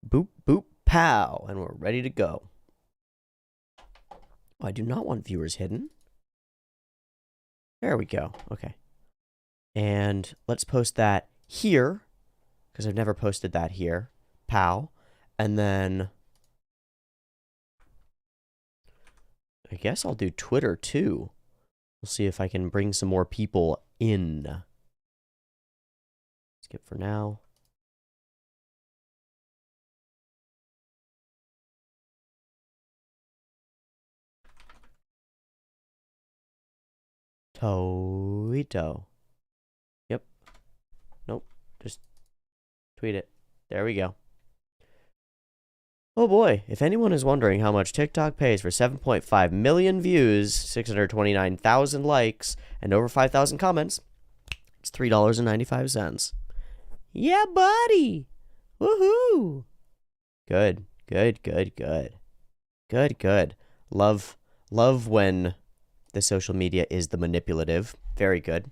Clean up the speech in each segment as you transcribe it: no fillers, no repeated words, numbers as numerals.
Boop, boop, pow. And we're ready to go. Oh, I do not want viewers hidden. There we go. Okay. And let's post that here, because I've never posted that here. Pow. And then I guess I'll do Twitter too. We'll see if I can bring some more people in. Skip for now. Toito. Yep. Nope. Just tweet it. There we go. Oh boy, if anyone is wondering how much TikTok pays for 7.5 million views, 629,000 likes, and over 5,000 comments, it's $3.95. Yeah, buddy! Woohoo! Good, good, good, good. Good, good. Love when the social media is the manipulative. Very good.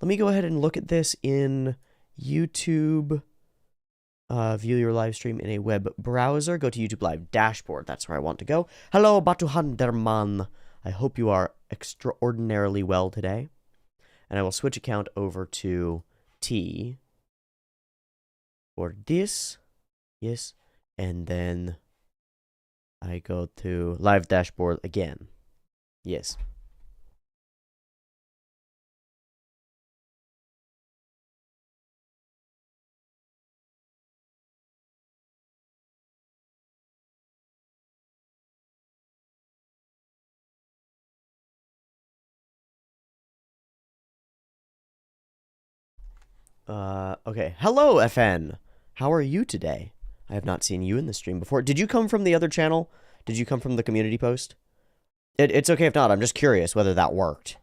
Let me go ahead and look at this in YouTube. View your live stream in a web browser. Go to YouTube Live Dashboard. That's where I want to go. Hello, Batuhanderman. I hope you are extraordinarily well today. And I will switch account over to T for this. Yes. And then I go to Live Dashboard again. Yes. Okay. Hello, FN. How are you today? I have not seen you in the stream before. Did you come from the other channel? Did you come from the community post? It's okay if not. I'm just curious whether that worked.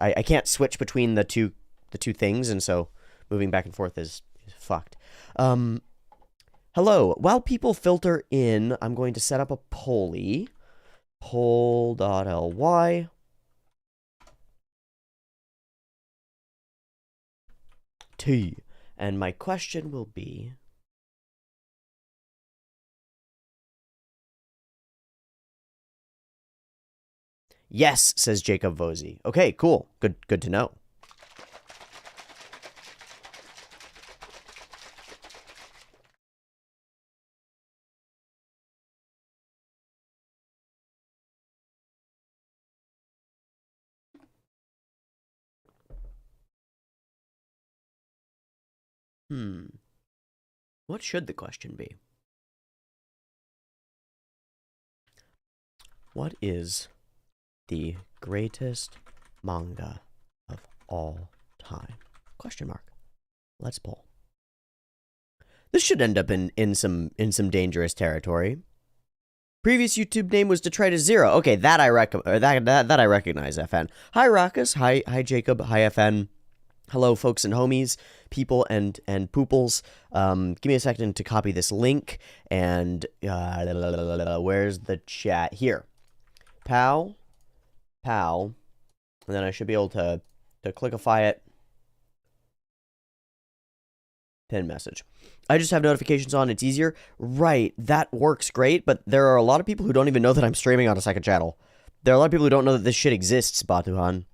I can't switch between the two things, and so moving back and forth is fucked. Hello. While people filter in, I'm going to set up a polly. Poll.ly. T. And my question will be... Yes, says Jacob Vosey. Okay, cool. Good to know. What should the question be? What is the greatest manga of all time? Question mark. Let's poll. This should end up in some dangerous territory. Previous YouTube name was Detritus Zero. Okay, that I that I recognize, FN. Hi Raucus. Hi Jacob. Hi FN. Hello, folks and homies, people and pooples. Give me a second to copy this link. And where's the chat? Here. Pow. And then I should be able to clickify it. Pin message. I just have notifications on. It's easier. Right. That works great. But there are a lot of people who don't even know that I'm streaming on a second channel. There are a lot of people who don't know that this shit exists, Batuhan.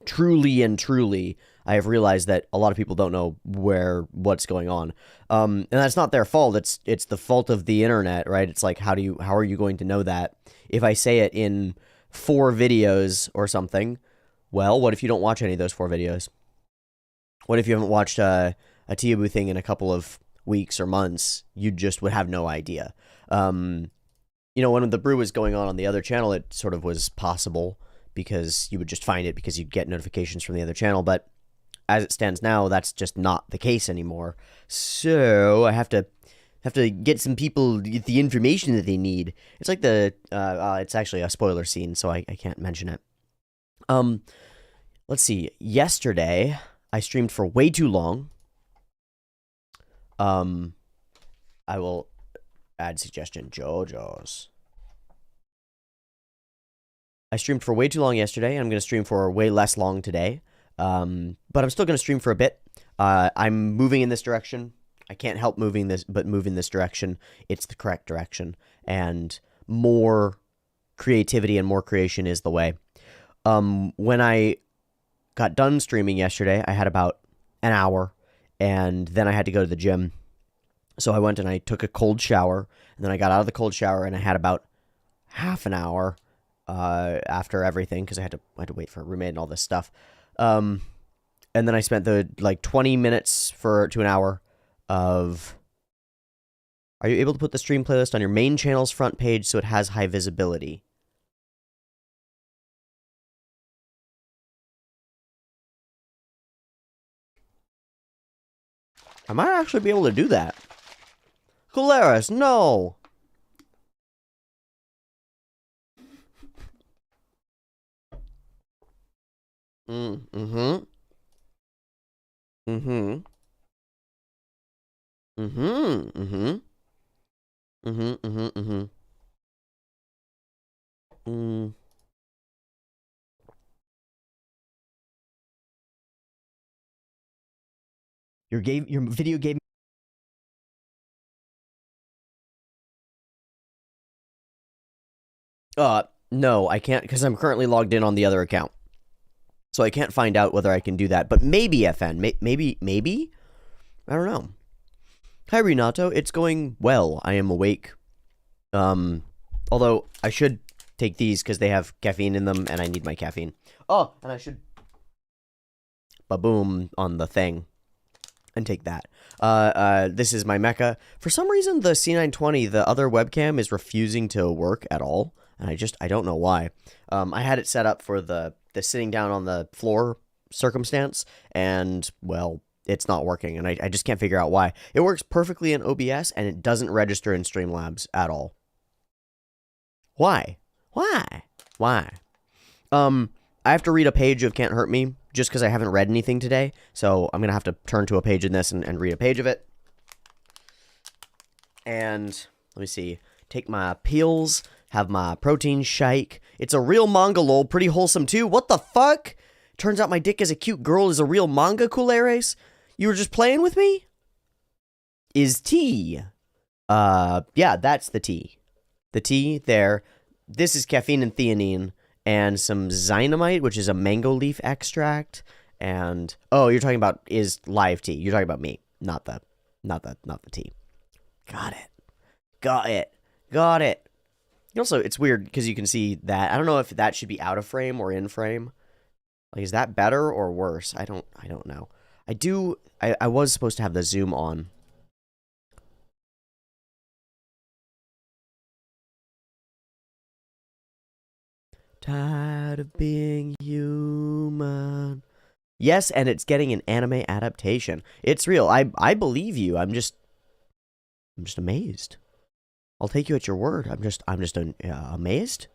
Truly, I have realized that a lot of people don't know what's going on. And that's not their fault. It's the fault of the internet, right? It's like, how are you going to know that? If I say it in 4 videos or something, well, what if you don't watch any of those 4 videos? What if you haven't watched a Tiabu thing in a couple of weeks or months? You just would have no idea. You know, when the brew was going on the other channel, it sort of was possible because you would just find it because you'd get notifications from the other channel. But as it stands now, that's just not the case anymore. So I have to get some people the information that they need. It's like it's actually a spoiler scene, so I can't mention it. Let's see. Yesterday, I streamed for way too long. I will add suggestion. JoJo's. I streamed for way too long yesterday, and I'm going to stream for way less long today. But I'm still going to stream for a bit. I'm moving in this direction. I can't help moving this, but move in this direction. It's the correct direction, and more creativity and more creation is the way. When I got done streaming yesterday, I had about an hour, and then I had to go to the gym. So I went and I took a cold shower, and then I got out of the cold shower, and I had about half an hour after everything, because I had to wait for a roommate and all this stuff. And then I spent the 20 minutes to an hour of... Are you able to put the stream playlist on your main channel's front page so it has high visibility? I might actually be able to do that. Colaris, no! Mm-hmm. Mm-hmm. Mm-hmm. Mm-hmm. Mm-hmm. Mm-hmm. Mm-hmm. Mm. Your video gave me... No, I can't, because I'm currently logged in on the other account. So I can't find out whether I can do that. But maybe, FN. Maybe? I don't know. Hi, Renato. It's going well. I am awake. Although, I should take these because they have caffeine in them, and I need my caffeine. Oh, and I should... Ba-boom on the thing. And take that. This is my mecha. For some reason, the C920, the other webcam, is refusing to work at all. And I don't know why. I had it set up for the sitting down on the floor circumstance, and, well, it's not working, and I just can't figure out why. It works perfectly in OBS, and it doesn't register in Streamlabs at all. Why? I have to read a page of Can't Hurt Me, just because I haven't read anything today, so I'm going to have to turn to a page in this and read a page of it. And, let me see, take my pills... Have my protein shake. It's a real manga, lol. Pretty wholesome, too. What the fuck? Turns out my dick as a cute girl is a real manga, Culares. You were just playing with me? Is tea. Yeah, that's the tea. The tea there. This is caffeine and theanine. And some Zynamite, which is a mango leaf extract. And, oh, you're talking about is live tea. You're talking about me. Not the tea. Got it. Also, it's weird because you can see that. I don't know if that should be out of frame or in frame. Like, is that better or worse? I don't know. I was supposed to have the zoom on. Tired of being human. Yes, and it's getting an anime adaptation. It's real. I believe you. I'm just amazed. I'll take you at your word. I'm just amazed.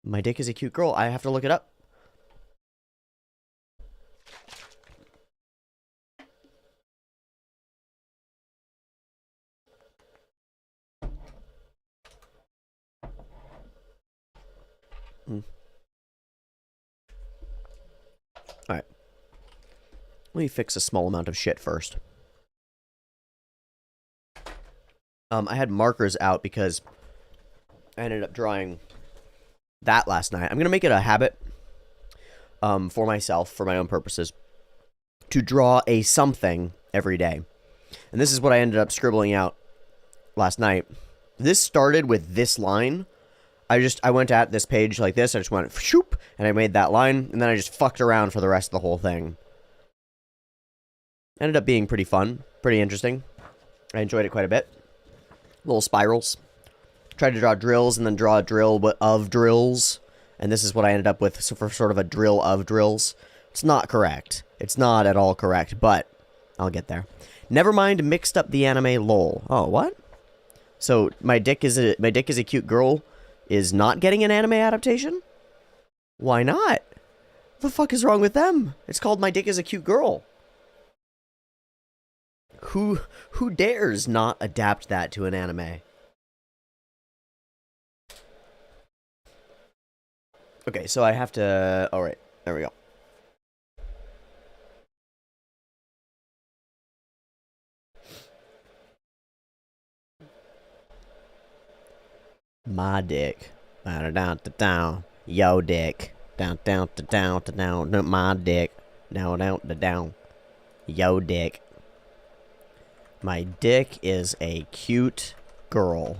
My dick is a cute girl. I have to look it up. Alright. Let me fix a small amount of shit first. I had markers out because I ended up drawing that last night. I'm going to make it a habit for myself, for my own purposes, to draw a something every day. And this is what I ended up scribbling out last night. This started with this line. I went at this page like this. I just went, shoop, and I made that line. And then I just fucked around for the rest of the whole thing. Ended up being pretty fun. Pretty interesting. I enjoyed it quite a bit. Little spirals. Tried to draw drills and then draw a drill of drills. And this is what I ended up with for sort of a drill of drills. It's not correct. It's not at all correct, but I'll get there. Never mind, mixed up the anime lol. Oh, what? So my dick is a cute girl is not getting an anime adaptation? Why not? What the fuck is wrong with them? It's called My Dick is a Cute Girl. Who dares not adapt that to an anime? Okay, so I have to... Alright, there we go. My dick. Down, down, down. Yo, dick. Down, down, down, down, down. My dick. Down, down, down. Yo, dick. My dick is a cute girl.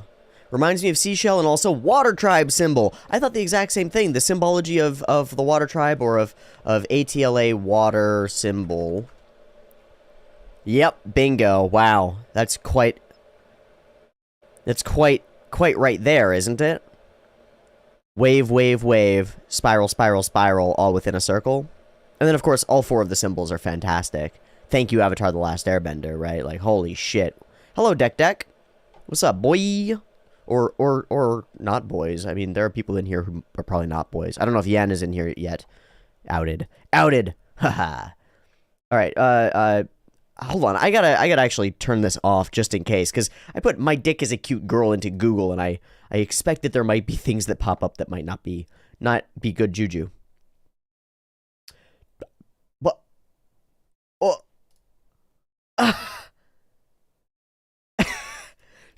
Reminds me of seashell and also water tribe symbol. I thought the exact same thing. The symbology of the water tribe or of ATLA water symbol. Yep, bingo. Wow. That's quite right there, isn't it? Wave, wave, wave, spiral, spiral, spiral, all within a circle. And then, of course, all four of the symbols are fantastic. Thank you, Avatar The Last Airbender, right? Like, holy shit. Hello, Deck Deck. What's up, boy? Or not boys. I mean, there are people in here who are probably not boys. I don't know if Yan is in here yet. Outed. Outed. Haha. Alright, hold on. I gotta actually turn this off just in case, because I put my dick is a cute girl into Google, and I expect that there might be things that pop up that might not be good juju. What? Oh.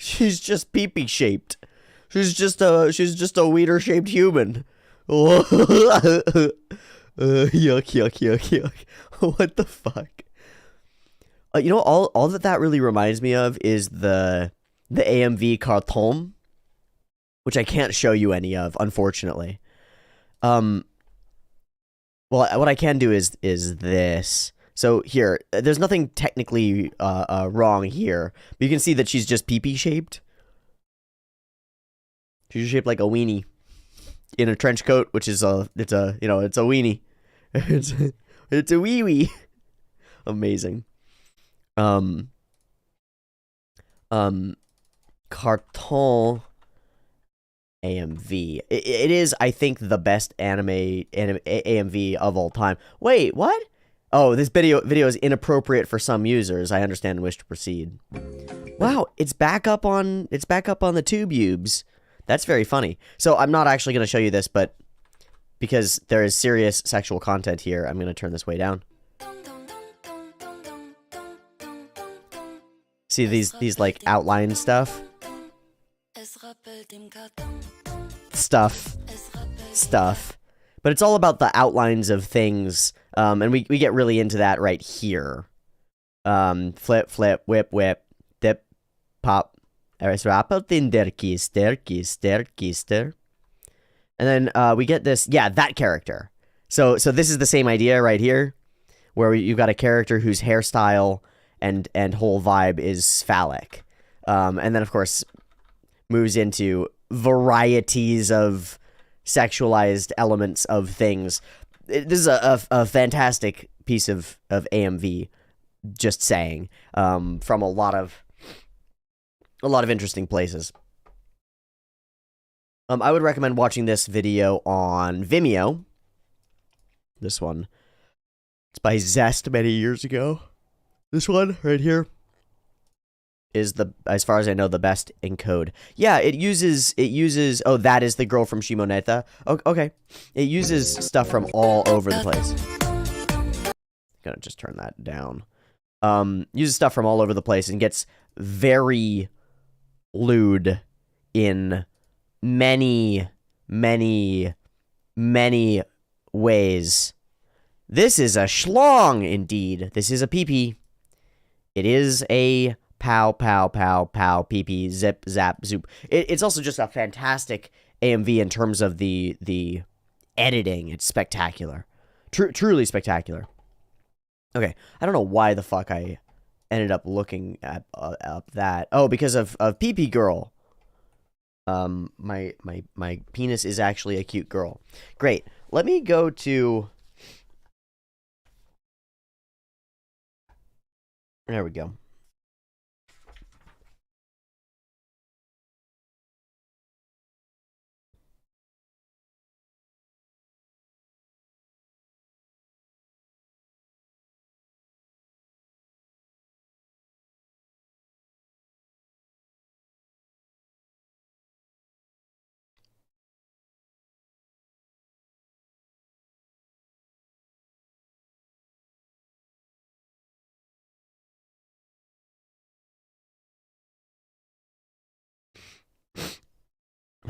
She's just pee-pee shaped. She's just a wiener shaped human. Yuck, yuck, yuck, yuck. What the fuck? You know, all that really reminds me of is the AMV carton, which I can't show you any of, unfortunately. Well, what I can do is this. So here, there's nothing technically wrong here, but you can see that she's just pee-pee shaped. She's shaped like a weenie in a trench coat, which is it's a weenie. it's a wee-wee. Amazing. Carton AMV. It is, I think, the best anime AMV of all time. Wait, what? Oh, this video is inappropriate for some users. I understand and wish to proceed. Wow, it's back up on the TubeUbes. That's very funny. So I'm not actually going to show you this, but because there is serious sexual content here, I'm going to turn this way down. See these like outline stuff? Stuff. But it's all about the outlines of things, and we get really into that right here. Flip, flip, whip, whip, dip, pop. And then we get this, yeah, that character. So this is the same idea right here, where you've got a character whose hairstyle and whole vibe is phallic. And then, of course, moves into varieties of sexualized elements of things. This is a fantastic piece of AMV, just saying, from a lot of interesting places. I would recommend watching this video on Vimeo. This one. It's by Zest many years ago. This one right here is as far as I know, the best encode. Yeah, it uses, oh, that is the girl from Shimoneta. Okay. It uses stuff from all over the place. Gonna just turn that down. Uses stuff from all over the place and gets very lewd in many ways. This is a schlong, indeed. This is a pee-pee. It is a pow, pow, pow, pow, pee-pee, zip, zap, zoop. It's also just a fantastic AMV in terms of the editing. It's spectacular. Truly spectacular. Okay, I don't know why the fuck I ended up looking at up that. Oh, because of pee-pee girl. My penis is actually a cute girl. Great. Let me go to... There we go.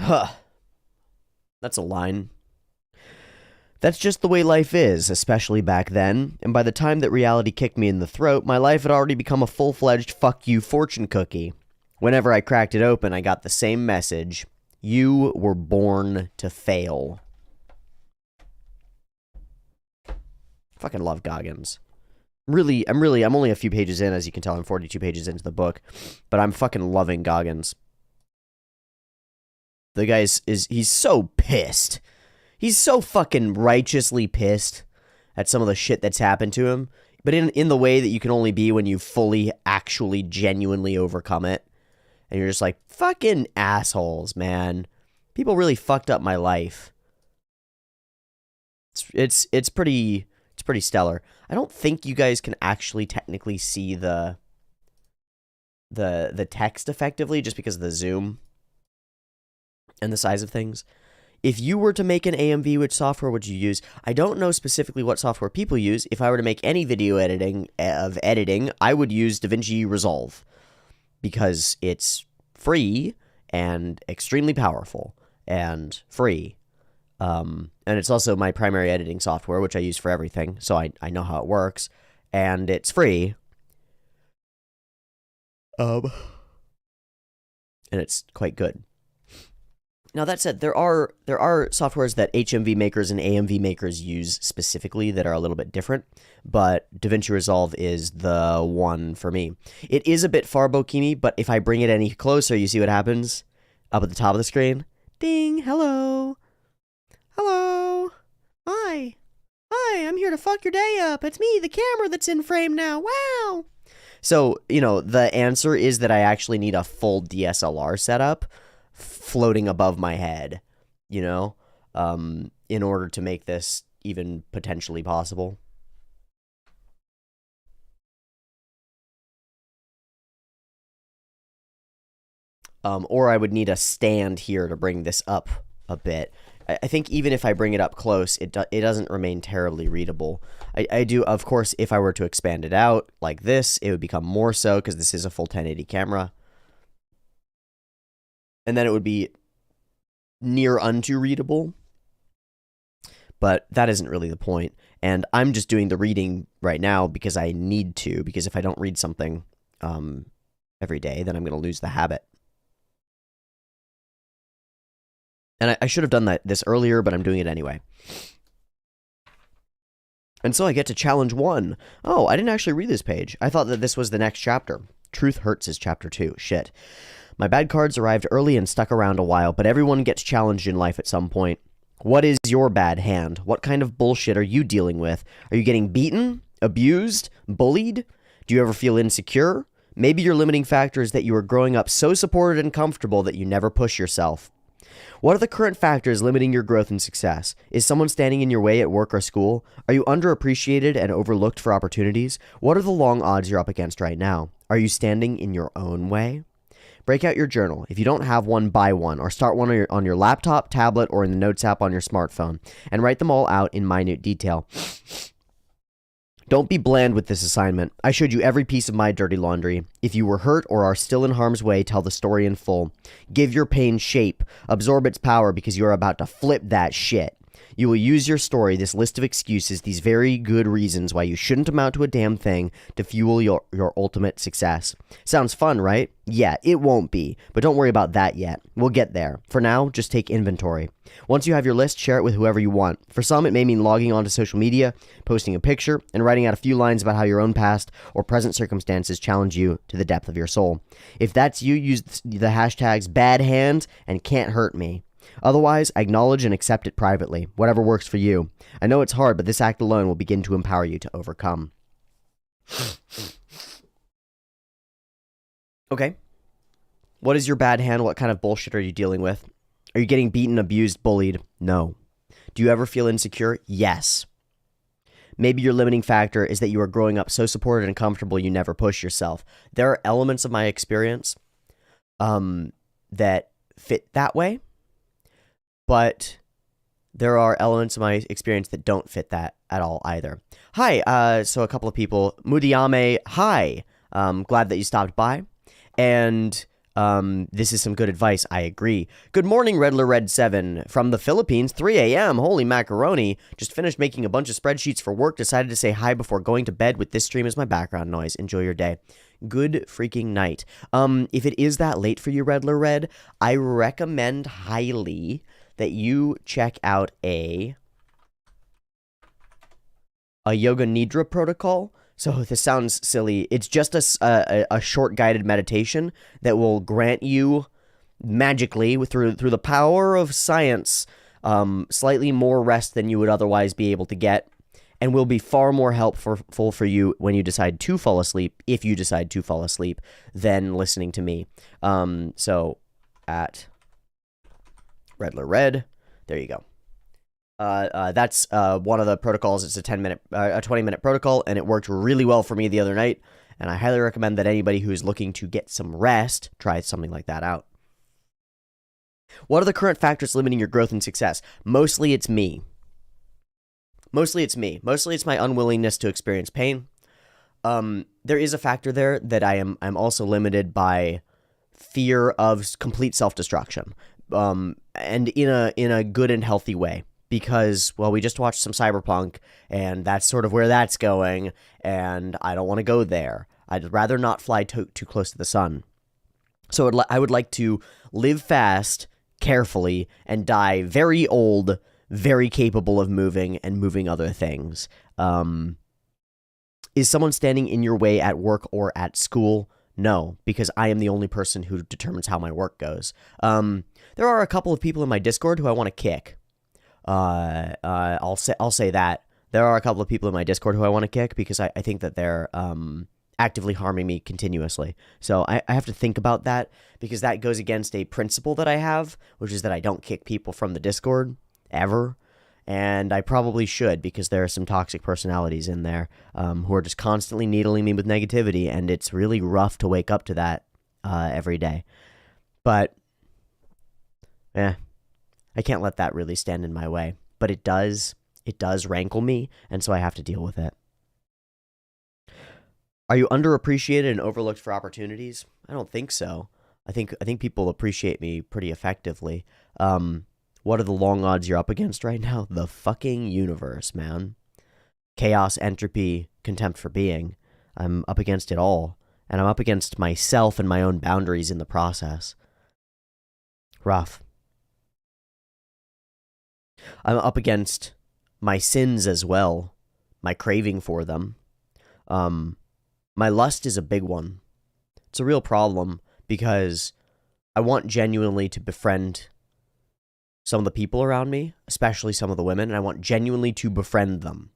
Huh. That's a line. That's just the way life is, especially back then, and by the time that reality kicked me in the throat, my life had already become a full-fledged fuck you fortune cookie. Whenever I cracked it open, I got the same message. You were born to fail. Fucking love Goggins. I'm only a few pages in, as you can tell. I'm 42 pages into the book, but I'm fucking loving Goggins. The guy he's so pissed. He's so fucking righteously pissed at some of the shit that's happened to him, but in the way that you can only be when you fully, actually, genuinely overcome it. And you're just like, fucking assholes, man. People really fucked up my life. It's pretty stellar. I don't think you guys can actually technically see the text effectively just because of the zoom and the size of things. If you were to make an AMV, which software would you use? I don't know specifically what software people use. If I were to make any video editing, I would use DaVinci Resolve because it's free and extremely powerful and free. And it's also my primary editing software, which I use for everything, so I know how it works, and it's free. And it's quite good. Now, that said, there are softwares that HMV makers and AMV makers use specifically that are a little bit different, but DaVinci Resolve is the one for me. It is a bit farbokimi, but if I bring it any closer, you see what happens? Up at the top of the screen. Ding! Hello! Hello! Hi! Hi, I'm here to fuck your day up. It's me, the camera that's in frame now. Wow! So, the answer is that I actually need a full DSLR setup floating above my head, in order to make this even potentially possible. Or I would need a stand here to bring this up a bit. I think even if I bring it up close, it doesn't remain terribly readable. I do, of course, if I were to expand it out like this, it would become more so because this is a full 1080 camera. And then it would be near unto readable. But that isn't really the point. And I'm just doing the reading right now because I need to. Because if I don't read something every day, then I'm going to lose the habit. And I should have done this earlier, but I'm doing it anyway. And so I get to challenge 1. Oh, I didn't actually read this page. I thought that this was the next chapter. Truth Hurts is chapter 2. Shit. My bad cards arrived early and stuck around a while, but everyone gets challenged in life at some point. What is your bad hand? What kind of bullshit are you dealing with? Are you getting beaten? Abused? Bullied? Do you ever feel insecure? Maybe your limiting factor is that you are growing up so supported and comfortable that you never push yourself. What are the current factors limiting your growth and success? Is someone standing in your way at work or school? Are you underappreciated and overlooked for opportunities? What are the long odds you're up against right now? Are you standing in your own way? Break out your journal. If you don't have one, buy one, or start one on your laptop, tablet, or in the Notes app on your smartphone, and write them all out in minute detail. Don't be bland with this assignment. I showed you every piece of my dirty laundry. If you were hurt or are still in harm's way, tell the story in full. Give your pain shape. Absorb its power because you are about to flip that shit. You will use your story, this list of excuses, these very good reasons why you shouldn't amount to a damn thing, to fuel your ultimate success. Sounds fun, right? Yeah, it won't be, but don't worry about that yet. We'll get there. For now, just take inventory. Once you have your list, share it with whoever you want. For some, it may mean logging onto social media, posting a picture, and writing out a few lines about how your own past or present circumstances challenge you to the depth of your soul. If that's you, use the hashtags bad hand and can't hurt me. Otherwise, acknowledge and accept it privately, whatever works for you. I know it's hard, but this act alone will begin to empower you to overcome. Okay. What is your bad hand? What kind of bullshit are you dealing with? Are you getting beaten, abused, bullied? No. Do you ever feel insecure? Yes. Maybe your limiting factor is that you are growing up so supported and comfortable you never push yourself. There are elements of my experience that fit that way. But there are elements of my experience that don't fit that at all either. Hi, so a couple of people. Mudiyame, hi. Glad that you stopped by. And This is some good advice. I agree. Good morning, Redler Red 7 from the Philippines, 3 a.m. Holy macaroni. Just finished making a bunch of spreadsheets for work. Decided to say hi before going to bed with this stream as my background noise. Enjoy your day. Good freaking night. If it is that late for you, Redler Red, I recommend highly that you check out a yoga nidra protocol. So this sounds silly. It's just a short guided meditation that will grant you magically through the power of science slightly more rest than you would otherwise be able to get, and will be far more helpful for you when you decide to fall asleep, if you decide to fall asleep, than listening to me. So at Redler Red, there you go. That's one of the protocols. It's a 20-minute protocol, and it worked really well for me the other night, and I highly recommend that anybody who's looking to get some rest try something like that out. What are the current factors limiting your growth and success? Mostly it's me. Mostly it's my unwillingness to experience pain. There is a factor there that I'm also limited by fear of complete self-destruction, and in a good and healthy way. Because, well, we just watched some Cyberpunk, and that's sort of where that's going, and I don't want to go there. I'd rather not fly too close to the sun. So I would like to live fast, carefully, and die very old, very capable of moving other things. Is someone standing in your way at work or at school? No, because I am the only person who determines how my work goes. There are a couple of people in my Discord who I want to kick. I'll say that there are a couple of people in my Discord who I want to kick because I think that they're actively harming me continuously. So I have to think about that, because that goes against a principle that I have, which is that I don't kick people from the Discord ever. And I probably should, because there are some toxic personalities in there who are just constantly needling me with negativity, and it's really rough to wake up to that every day. But I can't let that really stand in my way, but it does rankle me, and so I have to deal with it. Are you underappreciated and overlooked for opportunities? I don't think so. I think people appreciate me pretty effectively. What are the long odds you're up against right now? The fucking universe, man. Chaos, entropy, contempt for being. I'm up against it all, and I'm up against myself and my own boundaries in the process. Rough. I'm up against my sins as well, my craving for them. My lust is a big one. It's a real problem, because I want genuinely to befriend some of the people around me, especially some of the women, and I want genuinely to befriend them.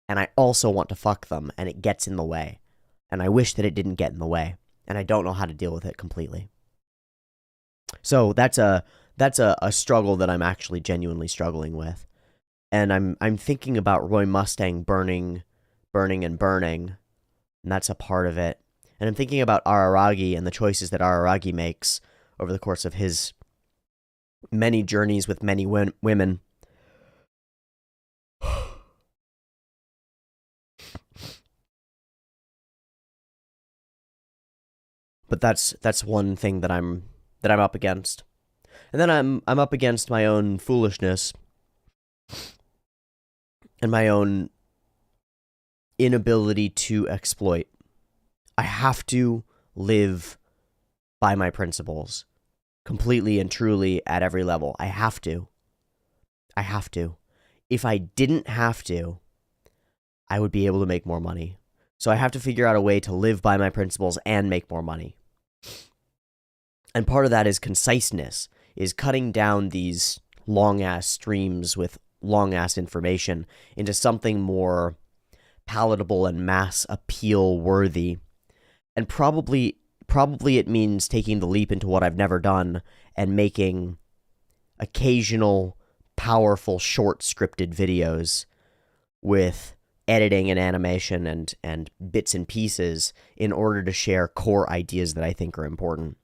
And I also want to fuck them, and it gets in the way. And I wish that it didn't get in the way, and I don't know how to deal with it completely. So that's a struggle that I'm actually genuinely struggling with. And I'm thinking about Roy Mustang burning, and that's a part of it. And I'm thinking about Araragi and the choices that Araragi makes over the course of his many journeys with many women. But that's one thing that I'm up against. And then I'm up against my own foolishness and my own inability to exploit. I have to live by my principles completely and truly at every level. I have to. If I didn't have to, I would be able to make more money. So I have to figure out a way to live by my principles and make more money. And part of that is conciseness, is cutting down these long-ass streams with long-ass information into something more palatable and mass appeal worthy. And probably it means taking the leap into what I've never done and making occasional powerful short scripted videos with editing and animation and bits and pieces in order to share core ideas that I think are important.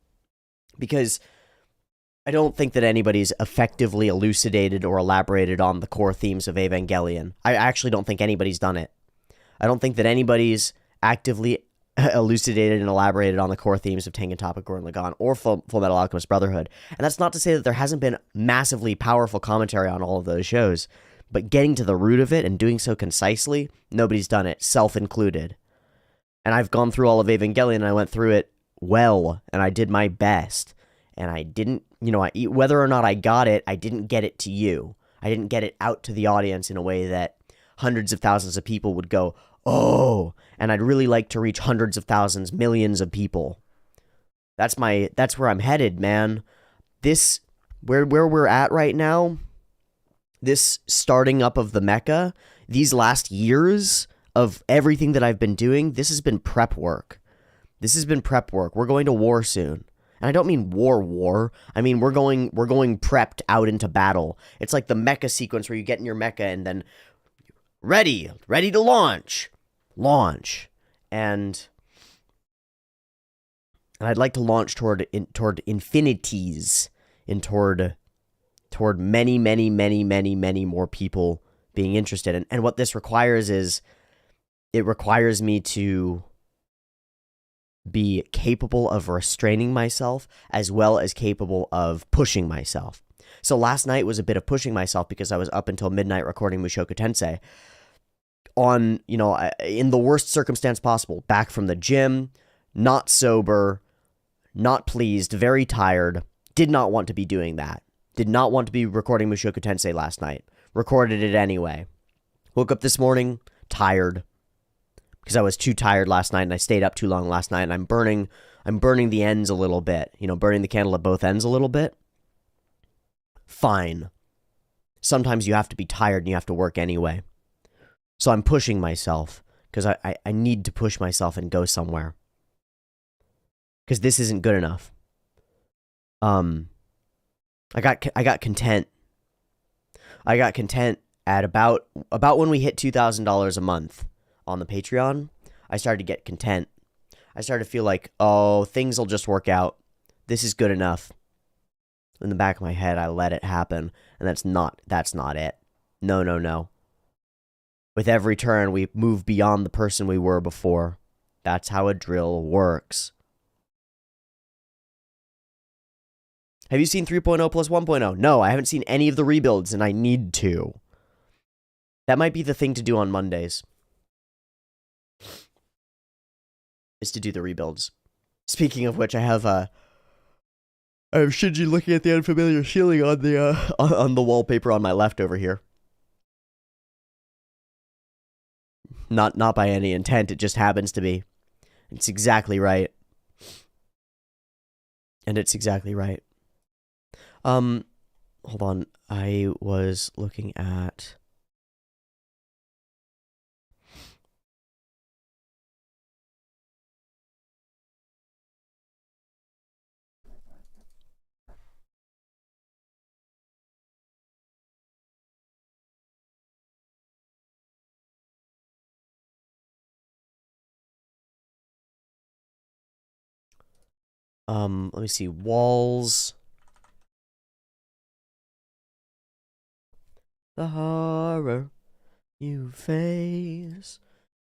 Because I don't think that anybody's effectively elucidated or elaborated on the core themes of Evangelion. I actually don't think anybody's done it. I don't think that anybody's actively elucidated and elaborated on the core themes of Tengen Toppa Gurren Lagann or Full Metal Alchemist Brotherhood. And that's not to say that there hasn't been massively powerful commentary on all of those shows, but getting to the root of it and doing so concisely, nobody's done it, self included. And I've gone through all of Evangelion and I went through it well, and I did my best. And I didn't, whether or not I got it, I didn't get it to you. I didn't get it out to the audience in a way that hundreds of thousands of people would go, oh, and I'd really like to reach hundreds of thousands, millions of people. That's where I'm headed, man. This, where we're at right now, this starting up of the mecha, these last years of everything that I've been doing, this has been prep work. This has been prep work. We're going to war soon. And I don't mean war. I mean, we're going prepped out into battle. It's like the mecha sequence where you get in your mecha and then ready to launch. And I'd like to launch toward infinities and toward many more people being interested. And what this requires is, it requires me to be capable of restraining myself as well as capable of pushing myself. So last night was a bit of pushing myself because I was up until midnight recording Mushoku Tensei on, in the worst circumstance possible, back from the gym, not sober, not pleased, very tired, did not want to be doing that. Did not want to be recording Mushoku Tensei last night. Recorded it anyway. Woke up this morning, tired. Because I was too tired last night and I stayed up too long last night, and I'm burning the ends a little bit. Burning the candle at both ends a little bit. Fine. Sometimes you have to be tired and you have to work anyway. So I'm pushing myself because I need to push myself and go somewhere. Because this isn't good enough. I got content. I got content at about when we hit $2,000 a month on the Patreon. I started to get content. I started to feel like, oh, things will just work out. This is good enough. In the back of my head, I let it happen, and that's not it. No. With every turn, we move beyond the person we were before. That's how a drill works. Have you seen 3.0 plus 1.0? No, I haven't seen any of the rebuilds, and I need to. That might be the thing to do on Mondays. Is to do the rebuilds. Speaking of which, I have Shinji looking at the unfamiliar ceiling on the on the wallpaper on my left over here. Not by any intent, it just happens to be. It's exactly right. And it's exactly right. Hold on. I was looking at let me see, walls. The horror you face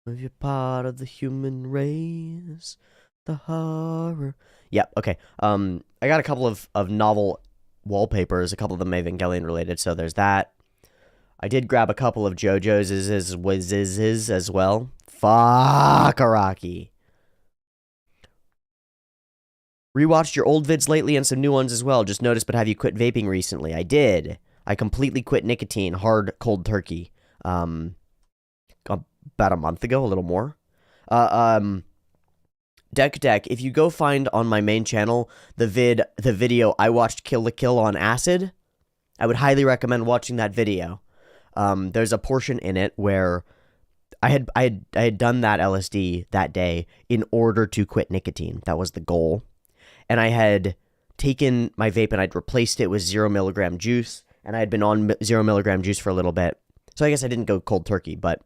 if you're part of the human race. The horror. Yep, okay. I got a couple of novel wallpapers, a couple of them Evangelion related, so there's that. I did grab a couple of JoJo's as well. Fuck Araki. Rewatched your old vids lately and some new ones as well. Just noticed, but have you quit vaping recently? I did. I completely quit nicotine, hard, cold turkey. About a month ago, a little more. Deck, if you go find on my main channel the video I watched Kill la Kill on acid, I would highly recommend watching that video. There's a portion in it where I had done that LSD that day in order to quit nicotine. That was the goal. And I had taken my vape and I'd replaced it with 0 milligram juice, and I had been on 0 milligram juice for a little bit. So I guess I didn't go cold turkey, but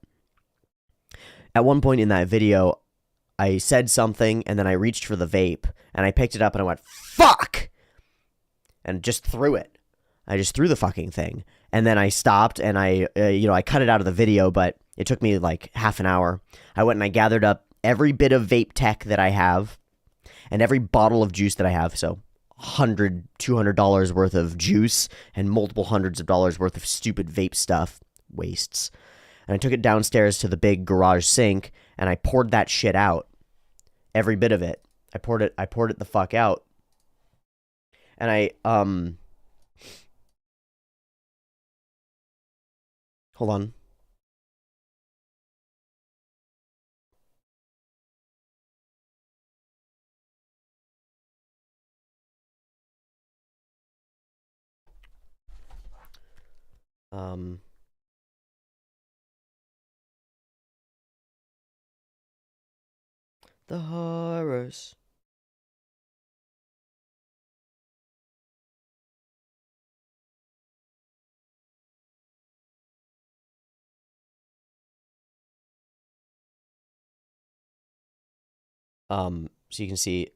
at one point in that video, I said something and then I reached for the vape and I picked it up and I went, fuck! And just threw it. I just threw the fucking thing. And then I stopped and I cut it out of the video, but it took me like half an hour. I went and I gathered up every bit of vape tech that I have and every bottle of juice that I have, so $100, $200 worth of juice and multiple hundreds of dollars worth of stupid vape stuff, wastes. And I took it downstairs to the big garage sink and I poured that shit out. Every bit of it. I poured it the fuck out. And hold on. The horrors. So you can see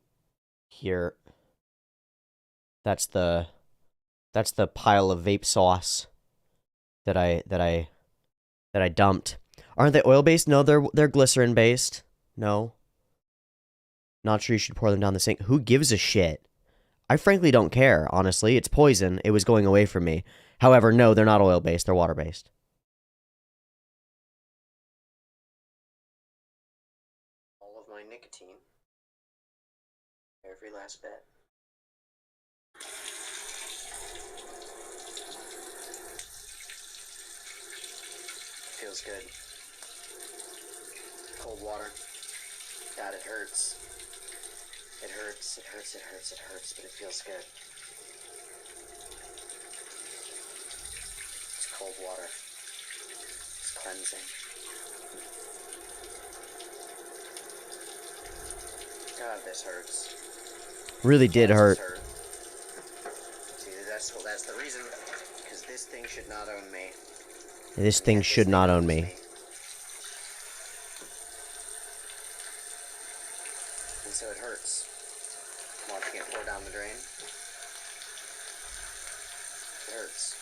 here, that's the pile of vape sauce that I dumped. Aren't they oil based? No, they're glycerin based. No. Not sure you should pour them down the sink. Who gives a shit? I frankly don't care, honestly. It's poison. It was going away from me. However, no, they're not oil based, they're water based. All of my nicotine. Every last bit. Feels good. Cold water. God, it hurts. It hurts, but it feels good. It's cold water. It's cleansing. God, this hurts. Really did hurt. See, that's the reason, because this thing should not own me. This thing should not own me. And so it hurts. Watching it pour down the drain. It hurts.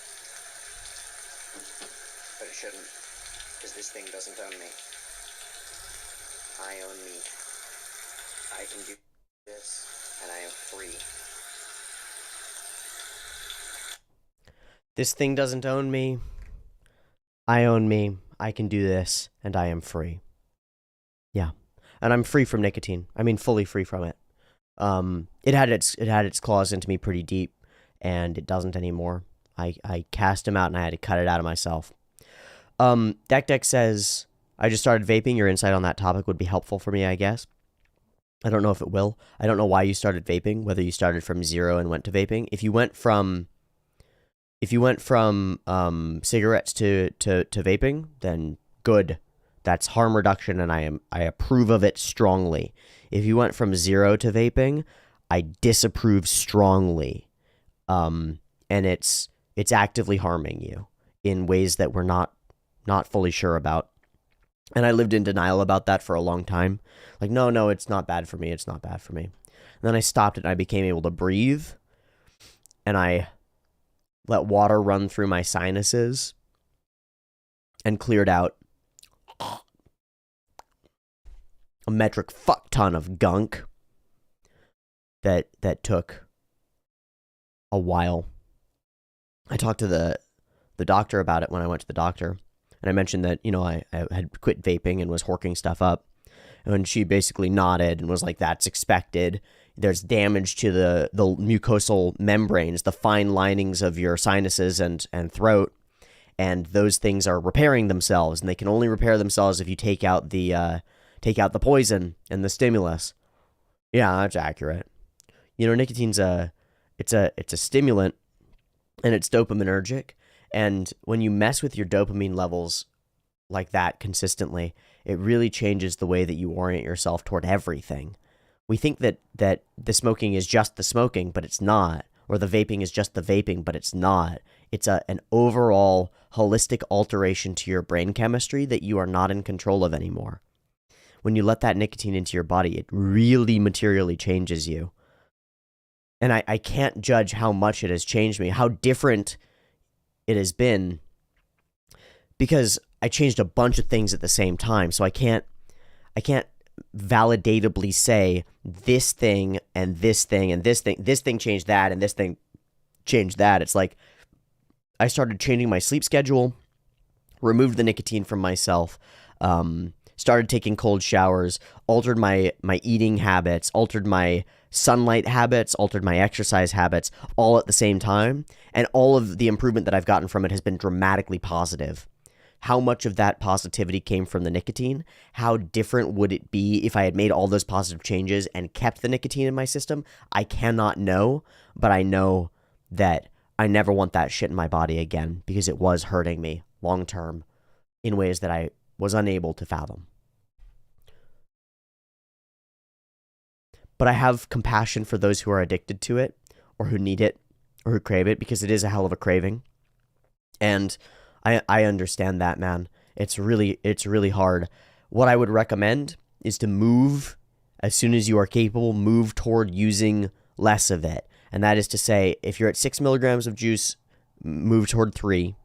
But it shouldn't, because this thing doesn't own me. I own me. I can do this, and I am free. This thing doesn't own me. I own me. I can do this, and I am free. Yeah. And I'm free from nicotine. I mean, fully free from it. It had its claws into me pretty deep, and it doesn't anymore. I cast him out, and I had to cut it out of myself. Deck says, I just started vaping. Your insight on that topic would be helpful for me, I guess. I don't know if it will. I don't know why you started vaping, whether you started from zero and went to vaping. If you went from cigarettes to vaping, then good. That's harm reduction, and I approve of it strongly. If you went from zero to vaping, I disapprove strongly. And it's actively harming you in ways that we're not fully sure about. And I lived in denial about that for a long time. Like, no, it's not bad for me. It's not bad for me. And then I stopped it, and I became able to breathe. And I let water run through my sinuses and cleared out a metric fuck ton of gunk that took a while. I talked to the doctor about it when I went to the doctor. And I mentioned that, I had quit vaping and was horking stuff up. And she basically nodded and was like, that's expected. There's damage to the mucosal membranes, the fine linings of your sinuses and throat. And those things are repairing themselves. And they can only repair themselves if you take out the poison and the stimulus. Yeah, that's accurate. Nicotine's it's a stimulant, and it's dopaminergic. And when you mess with your dopamine levels like that consistently, it really changes the way that you orient yourself toward everything. We think that the smoking is just the smoking, but it's not. Or the vaping is just the vaping, but it's not. It's an overall holistic alteration to your brain chemistry that you are not in control of anymore. When you let that nicotine into your body, it really materially changes you. And I can't judge how much it has changed me, how different it has been, because I changed a bunch of things at the same time. So I can't validatably say this thing and this thing and this thing changed that and this thing changed that. It's like I started changing my sleep schedule, removed the nicotine from myself, started taking cold showers, altered my eating habits, altered my sunlight habits, altered my exercise habits, all at the same time. And all of the improvement that I've gotten from it has been dramatically positive. How much of that positivity came from the nicotine? How different would it be if I had made all those positive changes and kept the nicotine in my system? I cannot know, but I know that I never want that shit in my body again because it was hurting me long term in ways that I was unable to fathom. But I have compassion for those who are addicted to it or who need it or who crave it, because it is a hell of a craving. And I understand that, man. It's really hard. What I would recommend is to move as soon as you are capable, move toward using less of it. And that is to say, if you're at 6 milligrams of juice, move toward 3.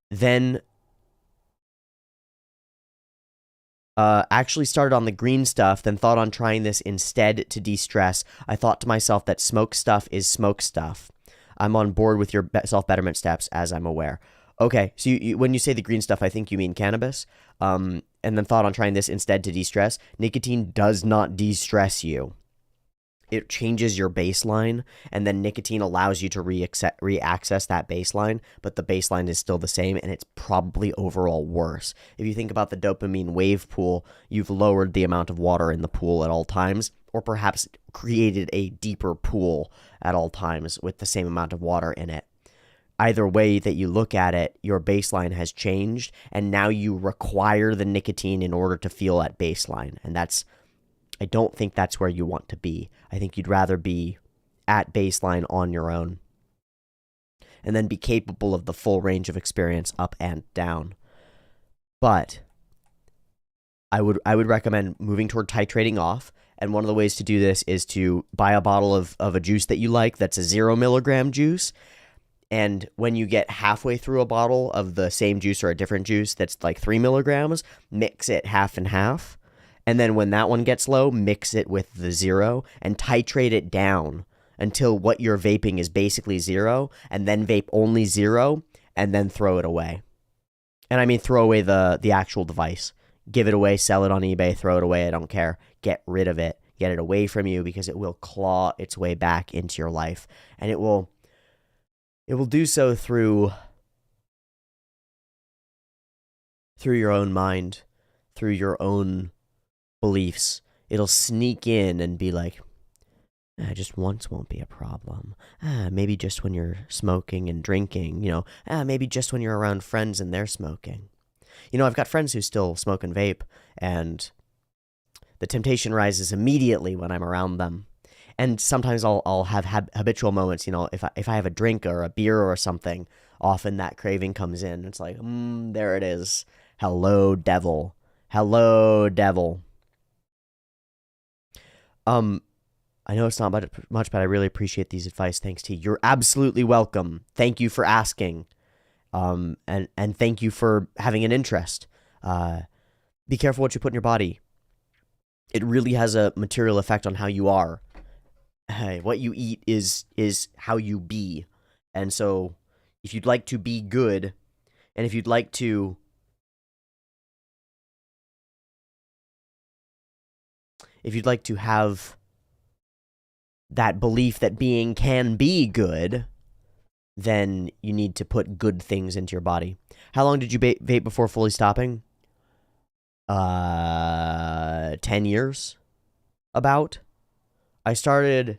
Then actually started on the green stuff, then thought on trying this instead to de-stress. I thought to myself that smoke stuff is smoke stuff. I'm on board with your self-betterment steps, as I'm aware. Okay, so when you say the green stuff, I think you mean cannabis. And then thought on trying this instead to de-stress. Nicotine does not de-stress you. It changes your baseline, and then nicotine allows you to re-access that baseline, but the baseline is still the same, and it's probably overall worse. If you think about the dopamine wave pool, you've lowered the amount of water in the pool at all times, or perhaps created a deeper pool at all times with the same amount of water in it. Either way that you look at it, your baseline has changed, and now you require the nicotine in order to feel at baseline, and I don't think that's where you want to be. I think you'd rather be at baseline on your own and then be capable of the full range of experience up and down. But I would recommend moving toward titrating off. And one of the ways to do this is to buy a bottle of a juice that you like that's a 0 milligram juice. And when you get halfway through a bottle of the same juice or a different juice that's like 3 milligrams, mix it half and half. And then when that one gets low, mix it with the 0 and titrate it down until what you're vaping is basically 0, and then vape only 0, and then throw it away. And I mean throw away the actual device. Give it away, sell it on eBay, throw it away, I don't care. Get rid of it. Get it away from you, because it will claw its way back into your life. And it will do so through your own mind, through your own beliefs. It'll sneak in and be like, just once won't be a problem. Maybe just when you're smoking and drinking, maybe just when you're around friends and they're smoking. I've got friends who still smoke and vape, and the temptation rises immediately when I'm around them. And sometimes I'll have habitual moments, if I have a drink or a beer or something, often that craving comes in. It's like, there it is. Hello, devil. Hello, devil. I know it's not much, but I really appreciate these advice. Thanks, T. You're absolutely welcome. Thank you for asking. And thank you for having an interest. Be careful what you put in your body. It really has a material effect on how you are. What you eat is how you be. And so if you'd like to be good, and if you'd like to have that belief that being can be good, then you need to put good things into your body. How long did you vape before fully stopping? 10 years, about. I started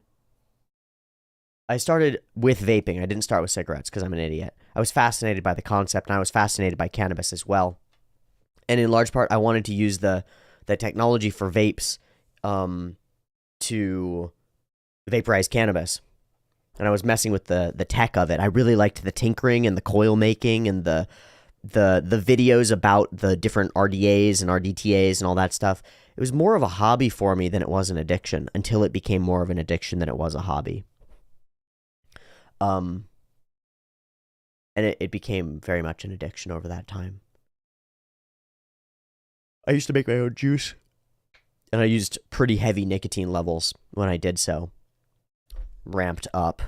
with vaping. I didn't start with cigarettes because I'm an idiot. I was fascinated by the concept, and I was fascinated by cannabis as well. And in large part, I wanted to use the technology for vapes to vaporize cannabis. And I was messing with the tech of it. I really liked the tinkering and the coil making and the videos about the different RDAs and RDTAs and all that stuff. It was more of a hobby for me than it was an addiction, until it became more of an addiction than it was a hobby. And it became very much an addiction over that time. I used to make my own juice. And I used pretty heavy nicotine levels when I did so. Ramped up.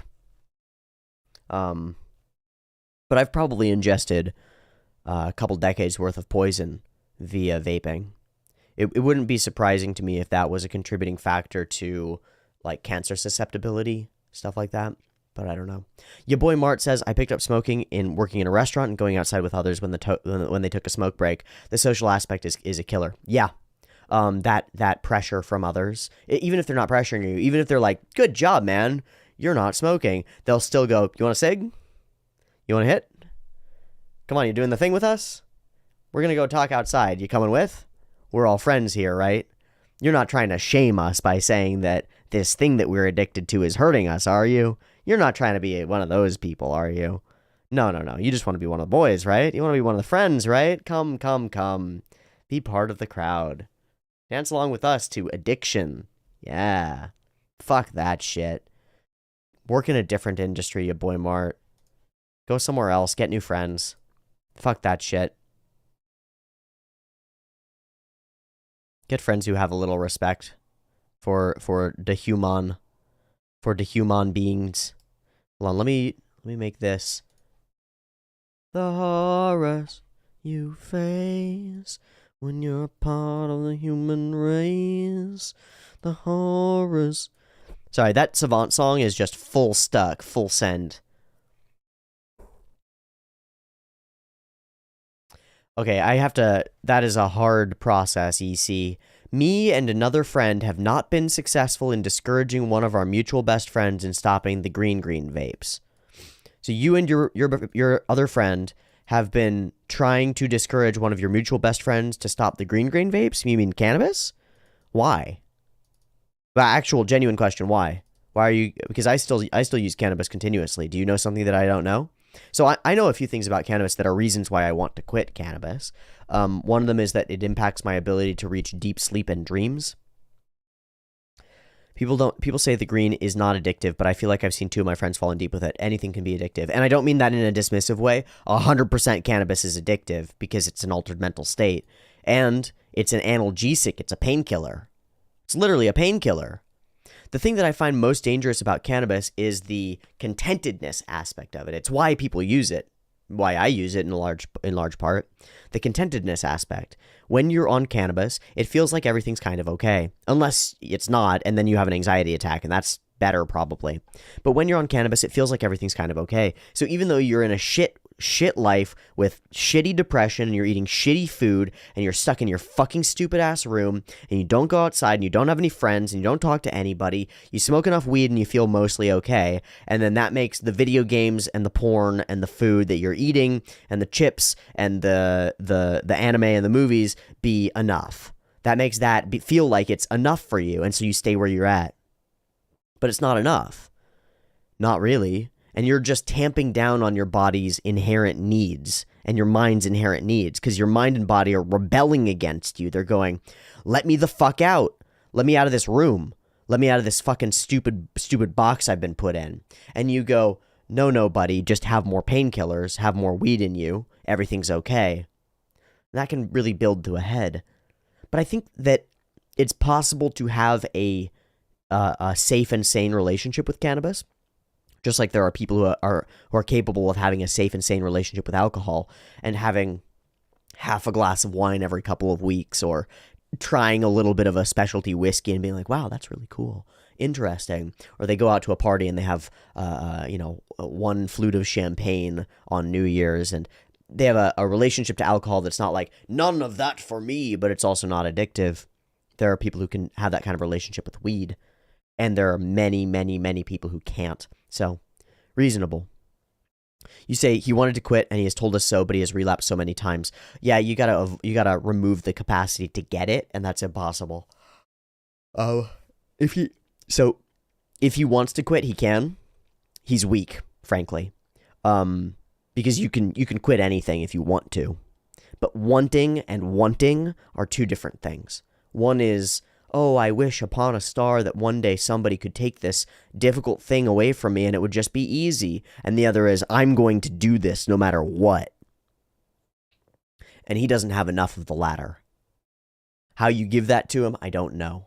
But I've probably ingested a couple decades worth of poison via vaping. It wouldn't be surprising to me if that was a contributing factor to like cancer susceptibility, stuff like that. But I don't know. Your boy Mart says, I picked up smoking in working in a restaurant and going outside with others when they took a smoke break. The social aspect is a killer. Yeah. That pressure from others, even if they're not pressuring you, even if they're like, good job, man, you're not smoking, they'll still go, you want a cig? You want a hit? Come on, you doing the thing with us? We're going to go talk outside. You coming with? We're all friends here, right? You're not trying to shame us by saying that this thing that we're addicted to is hurting us, are you? You're not trying to be one of those people, are you? No. You just want to be one of the boys, right? You want to be one of the friends, right? Come. Be part of the crowd. Dance along with us to addiction. Yeah. Fuck that shit. Work in a different industry, you boy Mart. Go somewhere else. Get new friends. Fuck that shit. Get friends who have a little respect for the human beings. Hold on, let me make this. The horrors you face when you're part of the human race. The horrors. Sorry, that Savant song is just full stuck, full send. Okay, that is a hard process, EC. Me and another friend have not been successful in discouraging one of our mutual best friends in stopping the green vapes. So you and your other friend have been trying to discourage one of your mutual best friends to stop the green vapes? You mean cannabis? Why? Actual genuine question, why? Why are you... Because I still use cannabis continuously. Do you know something that I don't know? So I know a few things about cannabis that are reasons why I want to quit cannabis. One of them is that it impacts my ability to reach deep sleep and dreams. People say the green is not addictive, but I feel like I've seen two of my friends fall in deep with it. Anything can be addictive. And I don't mean that in a dismissive way. 100% cannabis is addictive because it's an altered mental state. And it's an analgesic. It's a painkiller. It's literally a painkiller. The thing that I find most dangerous about cannabis is the contentedness aspect of it. It's why people use it, why I use it in large part. The contentedness aspect. When you're on cannabis, it feels like everything's kind of okay, unless it's not, and then you have an anxiety attack, and that's better probably. But when you're on cannabis, it feels like everything's kind of okay. So even though you're in a shit life with shitty depression and you're eating shitty food and you're stuck in your fucking stupid ass room and you don't go outside and you don't have any friends and you don't talk to anybody, you smoke enough weed and you feel mostly okay, and then that makes the video games and the porn and the food that you're eating and the chips and the anime and the movies be enough. That makes that feel like it's enough for you, and so you stay where you're at. But it's not enough. Not really. And you're just tamping down on your body's inherent needs and your mind's inherent needs, because your mind and body are rebelling against you. They're going, let me the fuck out. Let me out of this room. Let me out of this fucking stupid box I've been put in. And you go, no, buddy, just have more painkillers, have more weed in you. Everything's okay. And that can really build to a head. But I think that it's possible to have a safe and sane relationship with cannabis. Just like there are people who are capable of having a safe and sane relationship with alcohol and having half a glass of wine every couple of weeks, or trying a little bit of a specialty whiskey and being like, wow, that's really cool, interesting. Or they go out to a party and they have, one flute of champagne on New Year's, and they have a relationship to alcohol that's not like, none of that for me, but it's also not addictive. There are people who can have that kind of relationship with weed. And there are many, many, many people who can't. So, reasonable. You say he wanted to quit and he has told us so, but he has relapsed so many times. Yeah, you gotta remove the capacity to get it, and that's impossible. If he wants to quit, he can. He's weak, frankly. Because you can quit anything if you want to. But wanting and wanting are two different things. One is, oh, I wish upon a star that one day somebody could take this difficult thing away from me and it would just be easy. And the other is, I'm going to do this no matter what. And he doesn't have enough of the latter. How you give that to them, I don't know.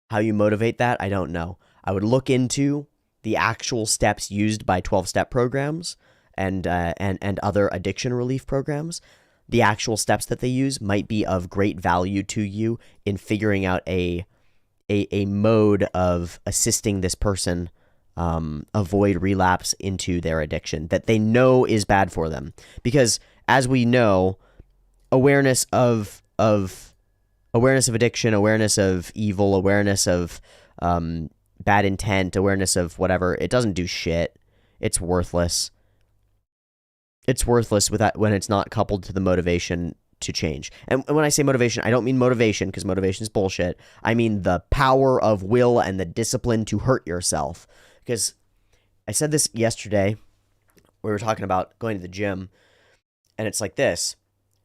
How you motivate that, I don't know. I would look into the actual steps used by 12-step programs and other addiction relief programs. The actual steps that they use might be of great value to you in figuring out a mode of assisting this person avoid relapse into their addiction that they know is bad for them. Because as we know, awareness of addiction, awareness of evil, awareness of bad intent, awareness of whatever, it doesn't do shit. It's worthless. It's worthless when it's not coupled to the motivation to change. And when I say motivation, I don't mean motivation, because motivation is bullshit. I mean the power of will and the discipline to hurt yourself. Because I said this yesterday, we were talking about going to the gym, and it's like this.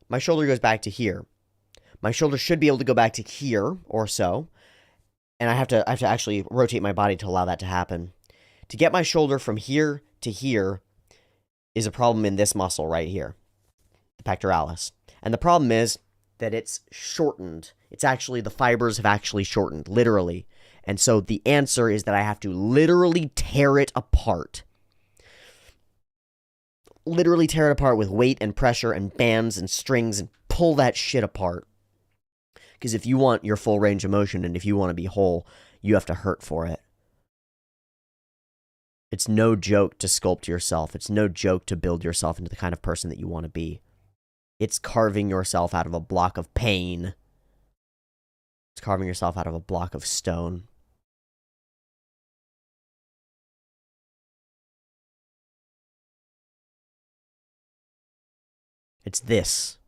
My shoulder goes back to here. My shoulder should be able to go back to here or so, and I have to actually rotate my body to allow that to happen. To get my shoulder from here to here is a problem in this muscle right here, the pectoralis. And the problem is that it's shortened. It's actually, the fibers have actually shortened, literally. And so the answer is that I have to literally tear it apart. Literally tear it apart with weight and pressure and bands and strings and pull that shit apart. Because if you want your full range of motion and if you want to be whole, you have to hurt for it. It's no joke to sculpt yourself. It's no joke to build yourself into the kind of person that you want to be. It's carving yourself out of a block of pain. It's carving yourself out of a block of stone. It's this.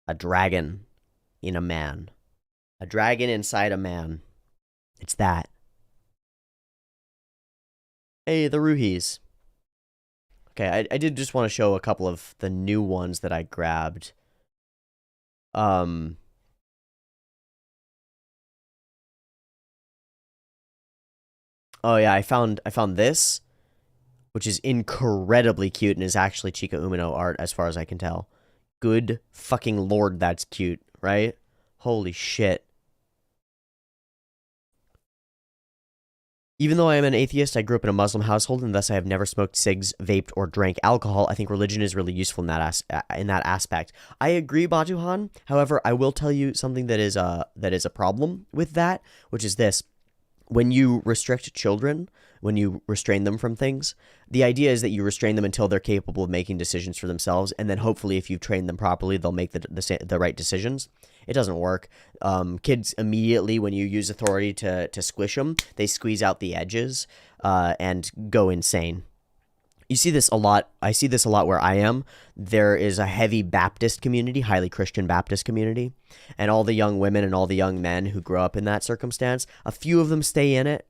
A dragon in a man. A dragon inside a man. It's that. Hey, the Ruhies. Okay, I did just want to show a couple of the new ones that I grabbed. Oh yeah, I found this, which is incredibly cute and is actually Chika Umino art as far as I can tell. Good fucking lord, that's cute, right? Holy shit. Even though I am an atheist, I grew up in a Muslim household, and thus I have never smoked cigs, vaped, or drank alcohol. I think religion is really useful in that aspect. I agree, Batuhan. However, I will tell you something that is a problem with that, which is this. When you restrict children, when you restrain them from things, the idea is that you restrain them until they're capable of making decisions for themselves, and then hopefully if you've trained them properly, they'll make the right decisions. It doesn't work. Kids immediately, when you use authority to squish them, they squeeze out the edges and go insane. You see this a lot. I see this a lot where I am. There is a heavy Baptist community, highly Christian Baptist community, and all the young women and all the young men who grow up in that circumstance, a few of them stay in it,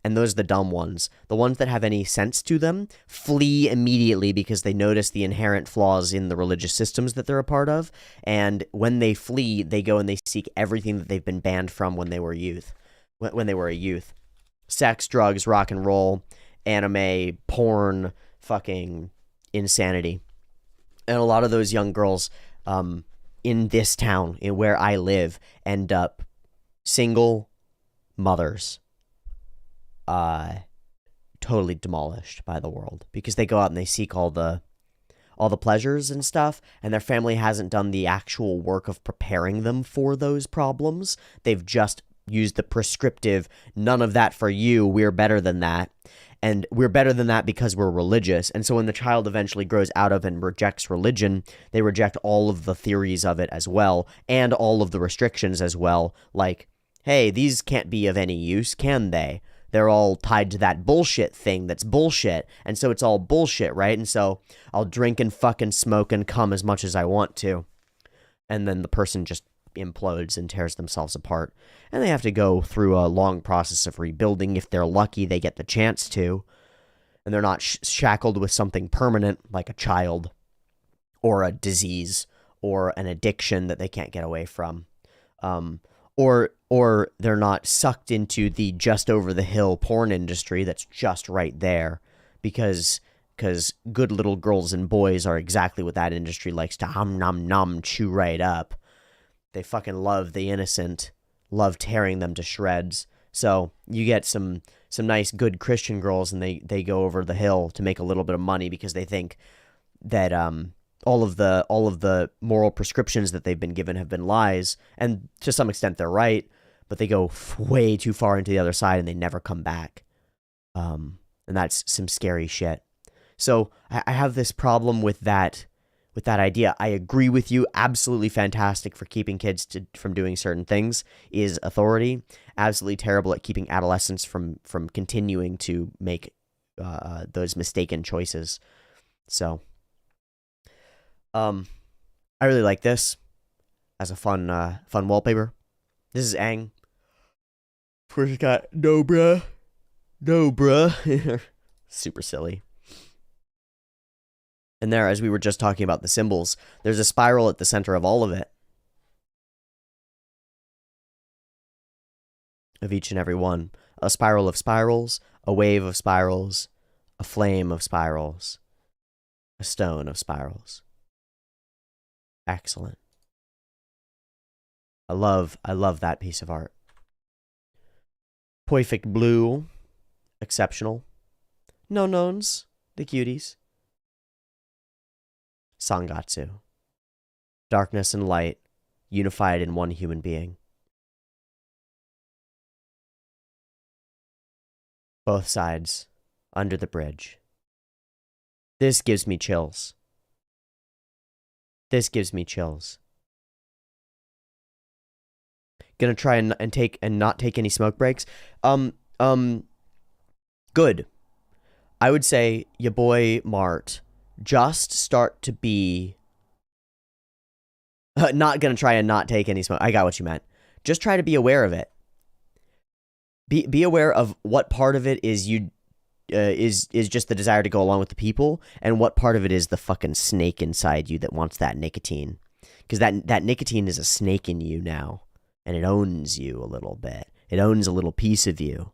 and those are the dumb ones. The ones that have any sense to them flee immediately because they notice the inherent flaws in the religious systems that they're a part of, and when they flee, they go and they seek everything that they've been banned from when they were youth. When they were a youth. Sex, drugs, rock and roll, anime, porn, fucking insanity. And a lot of those young girls in this town, in where I live, end up single mothers, totally demolished by the world because they go out and they seek all the pleasures and stuff, and their family hasn't done the actual work of preparing them for those problems. They've just used the prescriptive, none of that for you, we're better than that. And we're better than that because we're religious. And so when the child eventually grows out of and rejects religion, they reject all of the theories of it as well, and all of the restrictions as well. Like, hey, these can't be of any use, can they? They're all tied to that bullshit thing that's bullshit. And so it's all bullshit, right? And so I'll drink and fucking smoke and cum as much as I want to. And then the person just implodes and tears themselves apart, and they have to go through a long process of rebuilding. If they're lucky, they get the chance to, and they're not shackled with something permanent like a child or a disease or an addiction that they can't get away from, or they're not sucked into the just over the hill porn industry that's just right there because because good little girls and boys are exactly what that industry likes to nom nom chew right up. They fucking love the innocent, love tearing them to shreds. So you get some nice good Christian girls, and they go over the hill to make a little bit of money because they think that all of the moral prescriptions that they've been given have been lies, and to some extent they're right, but they go way too far into the other side and they never come back. And that's some scary shit. So I have this problem with that idea. I agree with you. Absolutely fantastic for keeping kids from doing certain things is authority. Absolutely terrible at keeping adolescents from continuing to make those mistaken choices. So, I really like this as a fun wallpaper. This is Aang. First got no bruh. Super silly. And there, as we were just talking about the symbols, there's a spiral at the center of all of it. Of each and every one. A spiral of spirals, a wave of spirals, a flame of spirals, a stone of spirals. Excellent. I love that piece of art. Perfect blue. Exceptional. No knowns. The cuties. Sangatsu. Darkness and light, unified in one human being. Both sides, under the bridge. This gives me chills. This gives me chills. Gonna try and not take any smoke breaks. Good. I would say your boy Mart, just start to be not gonna try and not take any smoke. I got what you meant. Just try to be aware of it. Be aware of what part of it is you is just the desire to go along with the people, and what part of it is the fucking snake inside you that wants that nicotine. Because that nicotine is a snake in you now, and it owns you a little bit. It owns a little piece of you.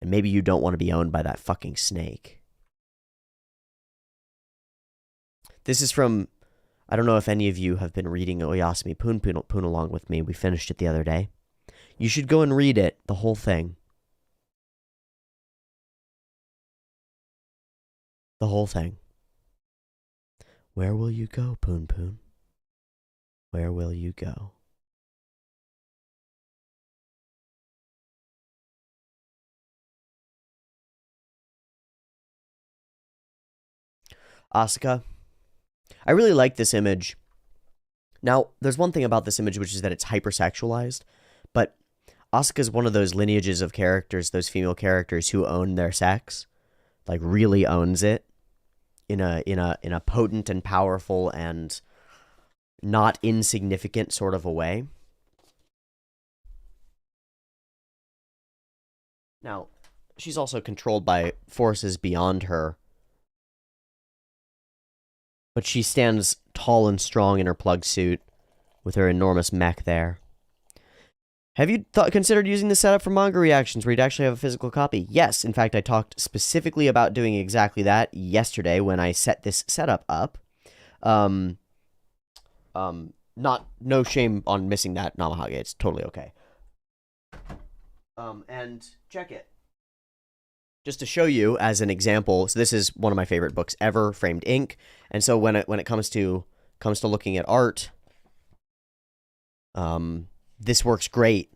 And maybe you don't want to be owned by that fucking snake. This is from, I don't know if any of you have been reading Oyasumi Pun along with me. We finished it the other day. You should go and read it, the whole thing. The whole thing. Where will you go, Poon Poon? Where will you go? Asuka. I really like this image. Now, there's one thing about this image, which is that it's hypersexualized, but Asuka's one of those lineages of characters, those female characters who own their sex, like really owns it in a potent and powerful and not insignificant sort of a way. Now, she's also controlled by forces beyond her, but she stands tall and strong in her plug suit with her enormous mech there. Have you considered using this setup for manga reactions where you'd actually have a physical copy? Yes, in fact, I talked specifically about doing exactly that yesterday when I set this setup up. No shame on missing that, Namahage. It's totally okay. And check it. Just to show you as an example, so this is one of my favorite books ever, Framed Ink. And so when it comes to looking at art, this works great.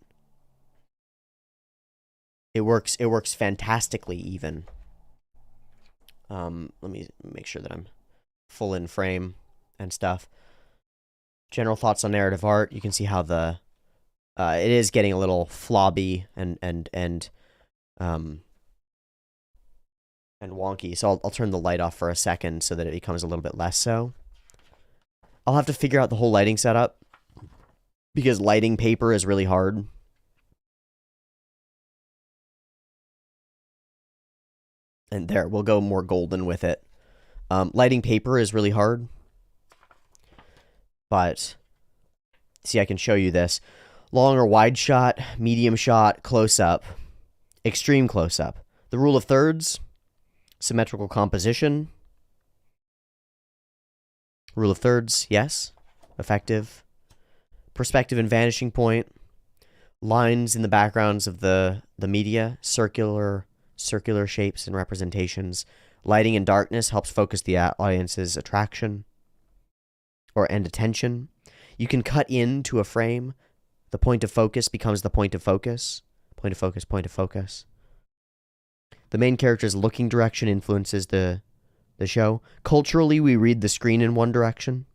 It works fantastically even. Let me make sure that I'm full in frame and stuff. General thoughts on narrative art. You can see how it is getting a little flobby and wonky. So I'll turn the light off for a second so that it becomes a little bit less so. I'll have to figure out the whole lighting setup because lighting paper is really hard. And there, we'll go more golden with it. Lighting paper is really hard. But, see, I can show you this. Long or wide shot, medium shot, close-up, extreme close-up. The rule of thirds, Symmetrical composition. Rule of thirds, yes. Effective. Perspective and vanishing point. Lines in the backgrounds of the media. Circular shapes and representations. Lighting and darkness helps focus the audience's attraction and attention. You can cut into a frame. The point of focus becomes the point of focus. Point of focus, point of focus. The main character's looking direction influences the show. Culturally, we read the screen in one direction.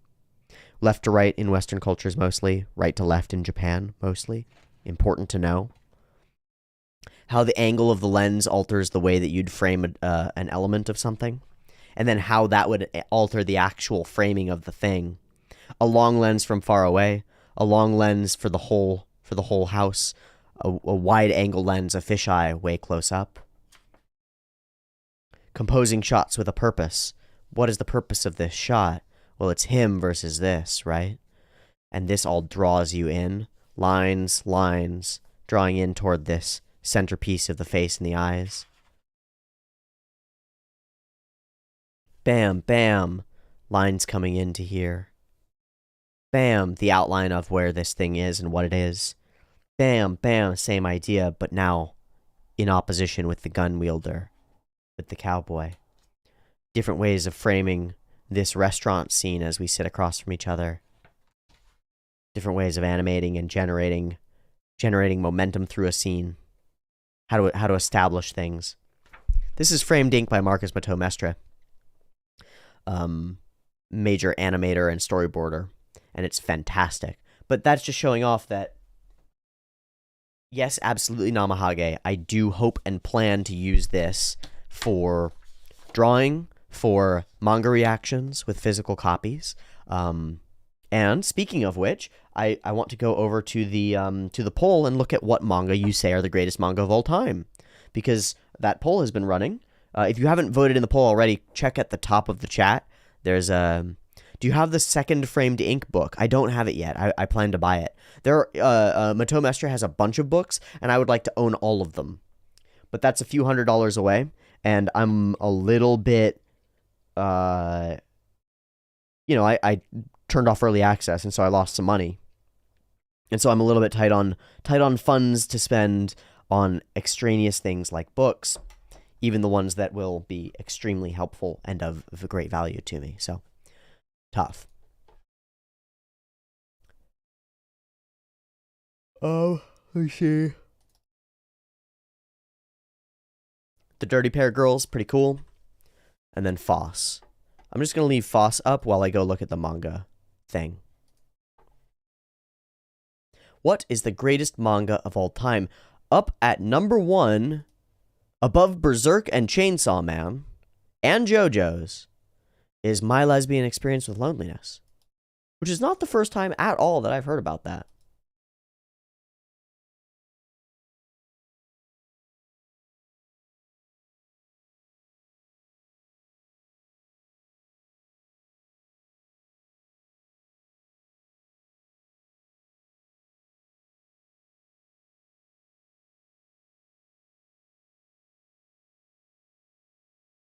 Left to right in Western cultures mostly. Right to left in Japan mostly. Important to know. How the angle of the lens alters the way that you'd frame an element of something. And then how that would alter the actual framing of the thing. A long lens from far away. A long lens for the whole house. A wide angle lens, a fisheye, way close up. Composing shots with a purpose. What is the purpose of this shot? Well, it's him versus this, right? And this all draws you in. Lines, drawing in toward this centerpiece of the face and the eyes. Bam, bam. Lines coming into here. Bam, the outline of where this thing is and what it is. Bam, bam, same idea, but now in opposition with the gun wielder, with the cowboy. Different ways of framing this restaurant scene as we sit across from each other. Different ways of animating and generating momentum through a scene. How to establish things. This is Framed Ink by Marcus Matomestre. Major animator and storyboarder. And it's fantastic. But that's just showing off that, yes, absolutely Namahage. I do hope and plan to use this for drawing, for manga reactions with physical copies. And speaking of which, I want to go over to the poll and look at what manga you say are the greatest manga of all time. Because that poll has been running. If you haven't voted in the poll already, check at the top of the chat. There's a... Do you have the second Framed Ink book? I don't have it yet. I plan to buy it. Matomestre has a bunch of books, and I would like to own all of them. But that's a few $100s away, and I'm a little bit... I turned off early access, and so I lost some money. And so I'm a little bit tight on funds to spend on extraneous things like books, even the ones that will be extremely helpful and of great value to me. So, tough. Oh, I see. The Dirty Pair Girls, pretty cool. And then Foss. I'm just going to leave Foss up while I go look at the manga thing. What is the greatest manga of all time? Up at number 1, above Berserk and Chainsaw Man, and JoJo's, is My Lesbian Experience with Loneliness. Which is not the first time at all that I've heard about that.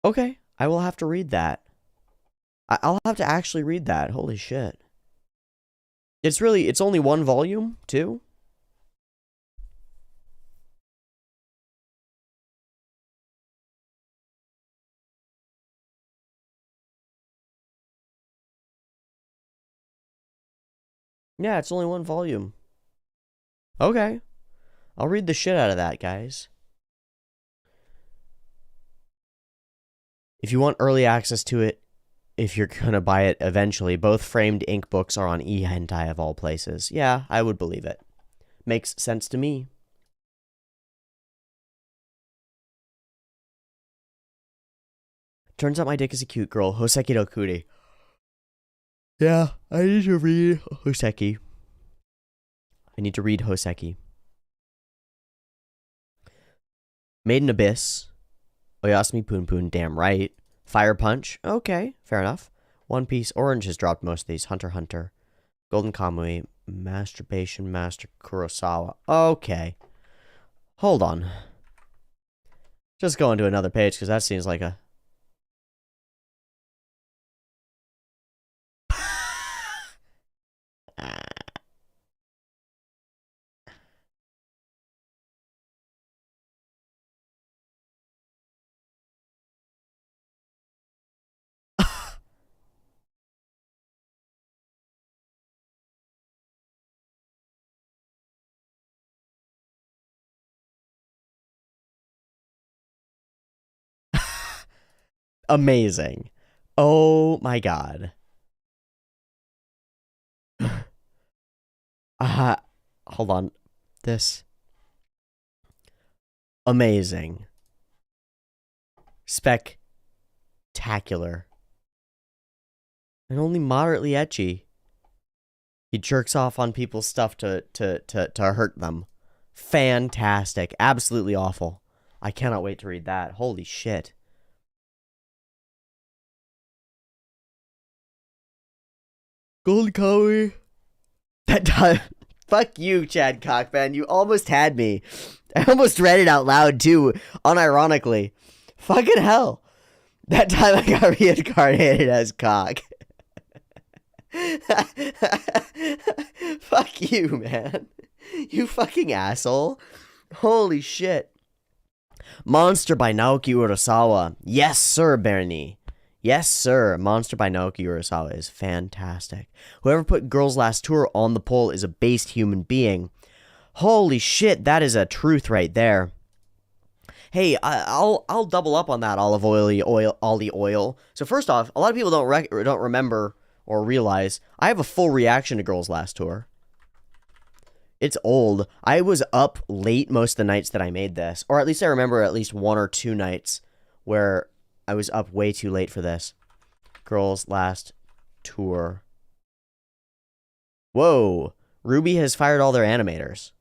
Okay, I will have to read that. I'll have to actually read that. Holy shit. It's only one volume, too? Yeah, it's only one volume. Okay. I'll read the shit out of that, guys. If you want early access to it, if you're gonna buy it eventually, both Framed Ink books are on eHentai of all places. Yeah, I would believe it. Makes sense to me. Turns out my dick is a cute girl. Hoseki no Kuri. Yeah, I need to read Hoseki. I need to read Hoseki. Made in Abyss. Oyasumi Poon Poon, damn right. Fire Punch, okay, fair enough. One Piece Orange has dropped most of these. Hunter x Hunter. Golden Kamui. Masturbation Master Kurosawa. Okay. Hold on. Just going to another page, because that seems like a Amazing. Oh my god. Hold on. This. Amazing. Spectacular. And only moderately ecchi. He jerks off on people's stuff to hurt them. Fantastic. Absolutely awful. I cannot wait to read that. Holy shit. Golden Kawi. That time. Fuck you, Chad Cockman. You almost had me. I almost read it out loud, too, unironically. Fucking hell. That time I got reincarnated as Cock. Fuck you, man. You fucking asshole. Holy shit. Monster by Naoki Urasawa. Yes, sir, Bernie. Yes, sir. Monster by Naoki Urasawa is fantastic. Whoever put Girls Last Tour on the poll is a based human being. Holy shit, that is a truth right there. Hey, I'll double up on that ollie oil. So first off, a lot of people don't remember or realize I have a full reaction to Girls Last Tour. It's old. I was up late most of the nights that I made this, or at least I remember at least 1 or 2 nights where I was up way too late for this. Girls Last Tour. Whoa. Ruby has fired all their animators.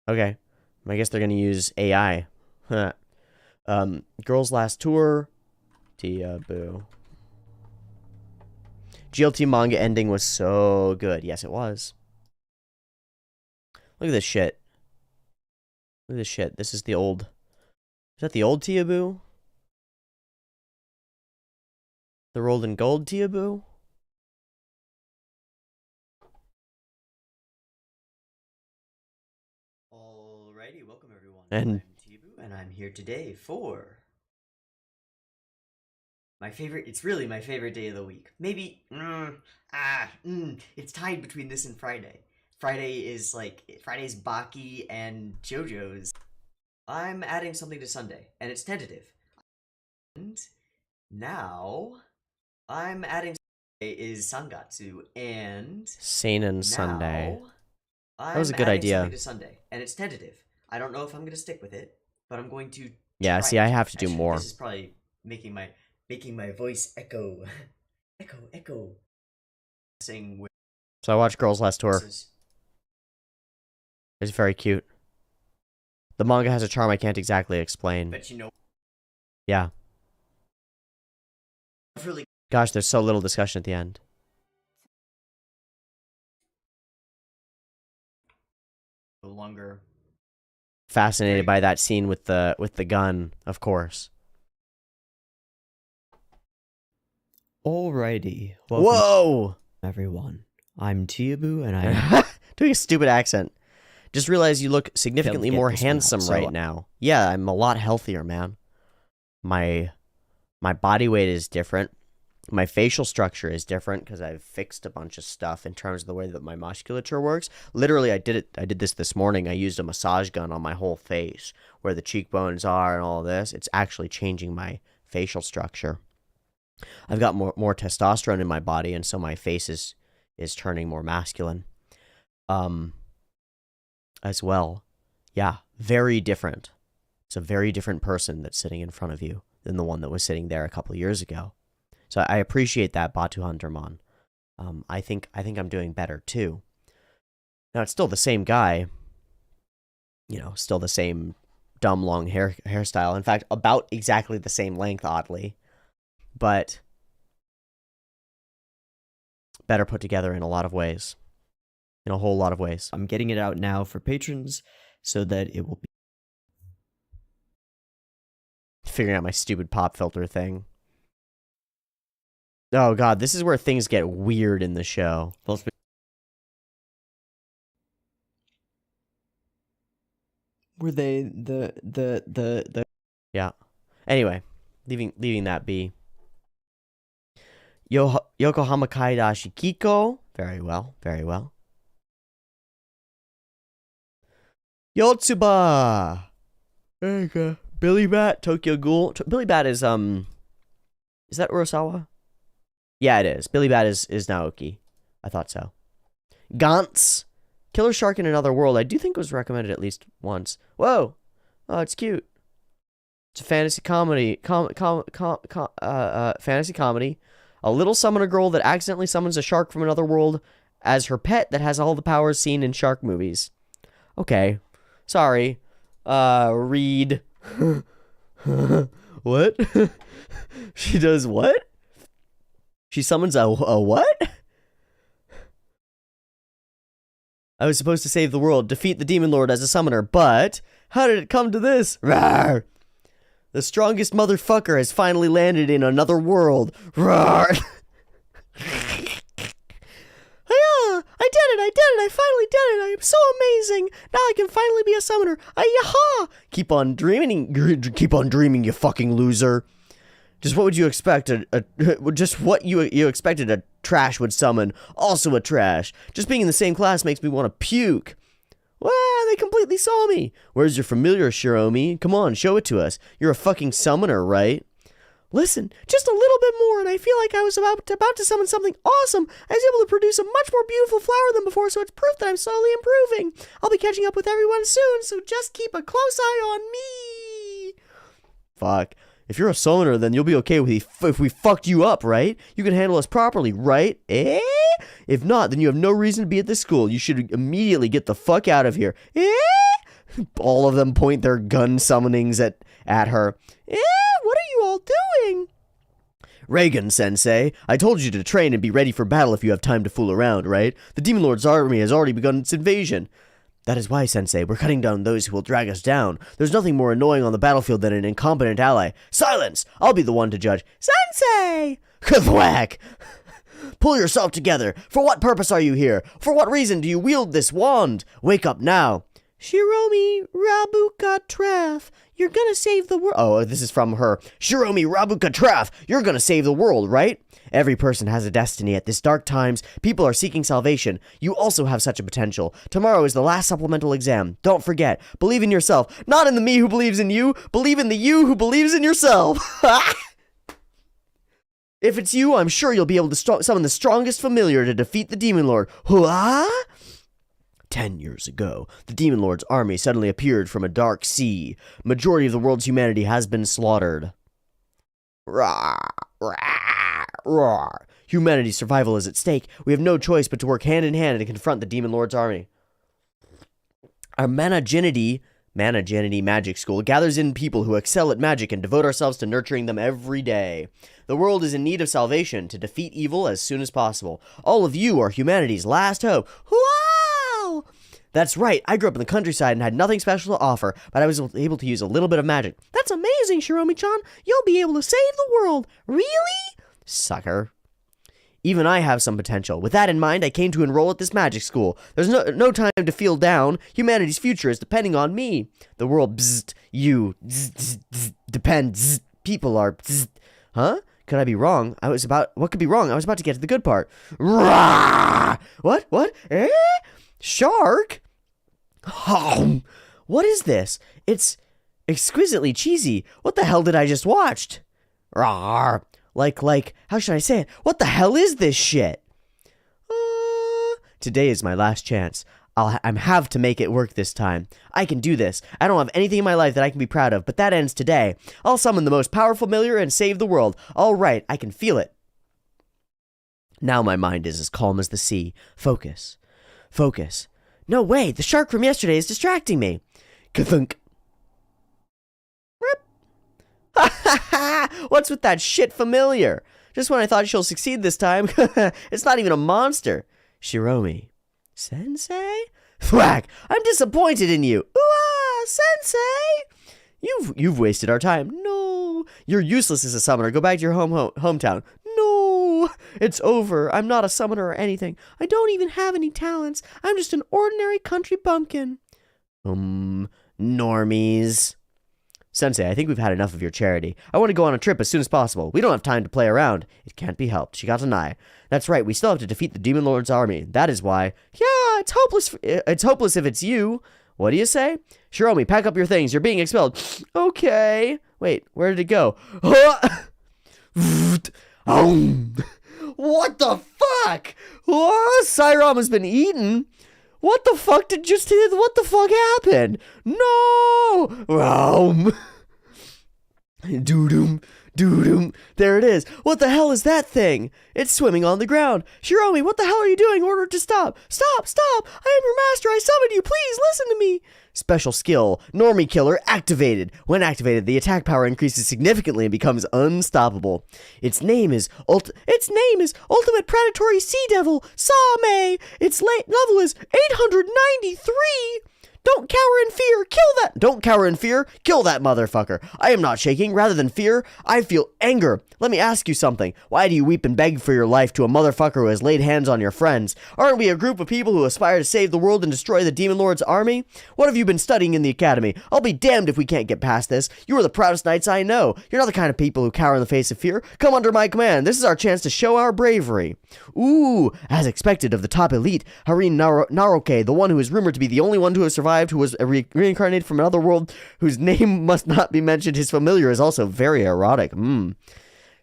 Okay. I guess they're going to use AI. Girls Last Tour. Tia Boo. GLT manga ending was so good. Yes, it was. Look at this shit. Look at this shit. This is the old... Is that the old Tia Boo? The rolled in gold Tia Boo? Alrighty, welcome everyone. I'm Tia Boo, and I'm here today for... my favorite... It's really my favorite day of the week. Maybe... it's tied between this and Friday. Friday's Baki and JoJo's. I'm adding something to Sunday, and it's tentative. And now I'm adding is Sangatsu, and Seinen Sunday. That was a good idea. Something to Sunday, and it's tentative. I don't know if I'm going to stick with it, but I'm going to. Yeah, see, I have to do more. This is probably making my voice echo, echo. Sing with. So I watched Girls Last Tour. It's very cute. The manga has a charm I can't exactly explain. But you know. Yeah. Really. Gosh, there's so little discussion at the end. No longer fascinated by that scene with the gun, of course. Alrighty. Whoa! Everyone. I'm Tia Boo, and I'm doing a stupid accent. Just realized you look significantly more handsome right now. Yeah, I'm a lot healthier, man. My body weight is different. My facial structure is different because I've fixed a bunch of stuff in terms of the way that my musculature works. Literally, I did this morning. I used a massage gun on my whole face where the cheekbones are and all this. It's actually changing my facial structure. I've got more testosterone in my body, and so my face is turning more masculine. As well. Yeah, very different. It's a very different person that's sitting in front of you than the one that was sitting there a couple years ago. So I appreciate that, Batu Huntermon. I think I'm doing better too. Now it's still the same guy. You know, still the same dumb long hairstyle. In fact, about exactly the same length, oddly. But better put together in a lot of ways. In a whole lot of ways. I'm getting it out now for patrons so that it will be figuring out my stupid pop filter thing. Oh god, this is where things get weird in the show. Were they the Yeah. Anyway, leaving that be. Yokohama Kaidashi Kiko. Very well, very well. Yotsuba! Big Billy Bat, Tokyo Ghoul. Billy Bat is that Urasawa? Yeah, it is. Billy Bat is Naoki. I thought so. Gantz. Killer Shark in Another World. I do think it was recommended at least once. Whoa. Oh, it's cute. It's a fantasy comedy. Fantasy comedy. A little summoner girl that accidentally summons a shark from another world as her pet that has all the powers seen in shark movies. Okay. Sorry. Read. What? She does what? She summons a what? I was supposed to save the world, defeat the demon lord as a summoner, but how did it come to this? Rawr! The strongest motherfucker has finally landed in another world. Rawr! I did it, I finally did it, I am so amazing, now I can finally be a summoner, ayaha! Keep on dreaming, you fucking loser. Just what would you expect, just what you expected a trash would summon, also a trash. Just being in the same class makes me want to puke. Wow, they completely saw me. Where's your familiar, Shiromi? Come on, show it to us. You're a fucking summoner, right? Listen, just a little bit more, and I feel like I was about to summon something awesome. I was able to produce a much more beautiful flower than before, so it's proof that I'm slowly improving. I'll be catching up with everyone soon, so just keep a close eye on me. Fuck. If you're a summoner, then you'll be okay with if we fucked you up, right? You can handle us properly, right? Eh? If not, then you have no reason to be at this school. You should immediately get the fuck out of here. Eh? All of them point their gun summonings at her. Eh? What are you all doing? Reagan-sensei, I told you to train and be ready for battle if you have time to fool around, right? The Demon Lord's army has already begun its invasion. That is why, Sensei, we're cutting down those who will drag us down. There's nothing more annoying on the battlefield than an incompetent ally. Silence! I'll be the one to judge. Sensei! Thwack! Pull yourself together. For what purpose are you here? For what reason do you wield this wand? Wake up now. Shiromi Rabuka Traff, you're gonna save the world. Oh, this is from her. Shiromi Rabuka Traff, you're gonna save the world, right? Every person has a destiny. At this dark times, people are seeking salvation. You also have such a potential. Tomorrow is the last supplemental exam. Don't forget. Believe in yourself. Not in the me who believes in you. Believe in the you who believes in yourself. If it's you, I'm sure you'll be able to summon the strongest familiar to defeat the Demon Lord. Huh? 10 years ago, the Demon Lord's army suddenly appeared from a dark sea. Majority of the world's humanity has been slaughtered. Rawr, rawr, rawr. Humanity's survival is at stake. We have no choice but to work hand in hand to confront the Demon Lord's army. Our Managinity Magic School gathers in people who excel at magic and devote ourselves to nurturing them every day. The world is in need of salvation to defeat evil as soon as possible. All of you are humanity's last hope. Wow! That's right, I grew up in the countryside and had nothing special to offer, but I was able to use a little bit of magic. That's amazing, Shiromi-chan. You'll be able to save the world. Really? Sucker. Even I have some potential. With that in mind, I came to enroll at this magic school. There's no time to feel down. Humanity's future is depending on me. The world, you, depends, people are, huh? Could I be wrong? What could be wrong? I was about to get to the good part. Rah! What? Eh? Shark? What is this? It's exquisitely cheesy. What the hell did I just watch? Rawr. Like, how should I say it? What the hell is this shit? Today is my last chance. I have to make it work this time. I can do this. I don't have anything in my life that I can be proud of, but that ends today. I'll summon the most powerful familiar and save the world. All right, I can feel it. Now my mind is as calm as the sea. Focus. No way, the shark from yesterday is distracting me. Kathunk. What's with that shit familiar? Just when I thought she'll succeed this time, it's not even a monster. Shiromi. Sensei? Thwack! I'm disappointed in you. Ooh, Sensei! You've wasted our time. No. You're useless as a summoner. Go back to your hometown. No. It's over. I'm not a summoner or anything. I don't even have any talents. I'm just an ordinary country bumpkin. Normies. Sensei, I think we've had enough of your charity. I want to go on a trip as soon as possible. We don't have time to play around. It can't be helped. She got an eye. That's right, we still have to defeat the Demon Lord's army. That is why. Yeah, it's hopeless if it's you. What do you say? Shiromi, pack up your things. You're being expelled. Okay. Wait, where did it go? What the fuck? Sairam has been eaten. What the fuck what the fuck happened? No! Doo-doom, doo-doom. There it is. What the hell is that thing? It's swimming on the ground. Shiromi, what the hell are you doing? Order it to stop. Stop, stop. I am your master. I summoned you. Please listen to me. Special skill, Normie Killer activated. When activated, the attack power increases significantly and becomes unstoppable. Its name is Ultimate Predatory Sea Devil, Same. Its level is 893. Don't cower in fear. Kill that. Don't cower in fear. Kill that motherfucker. I am not shaking. Rather than fear, I feel anger. Let me ask you something. Why do you weep and beg for your life to a motherfucker who has laid hands on your friends? Aren't we a group of people who aspire to save the world and destroy the Demon Lord's army? What have you been studying in the academy? I'll be damned if we can't get past this. You are the proudest knights I know. You're not the kind of people who cower in the face of fear. Come under my command. This is our chance to show our bravery. Ooh, as expected of the top elite, Harin Naroke, the one who is rumored to be the only one to have survived, who was reincarnated from another world, whose name must not be mentioned. His familiar is also very erotic.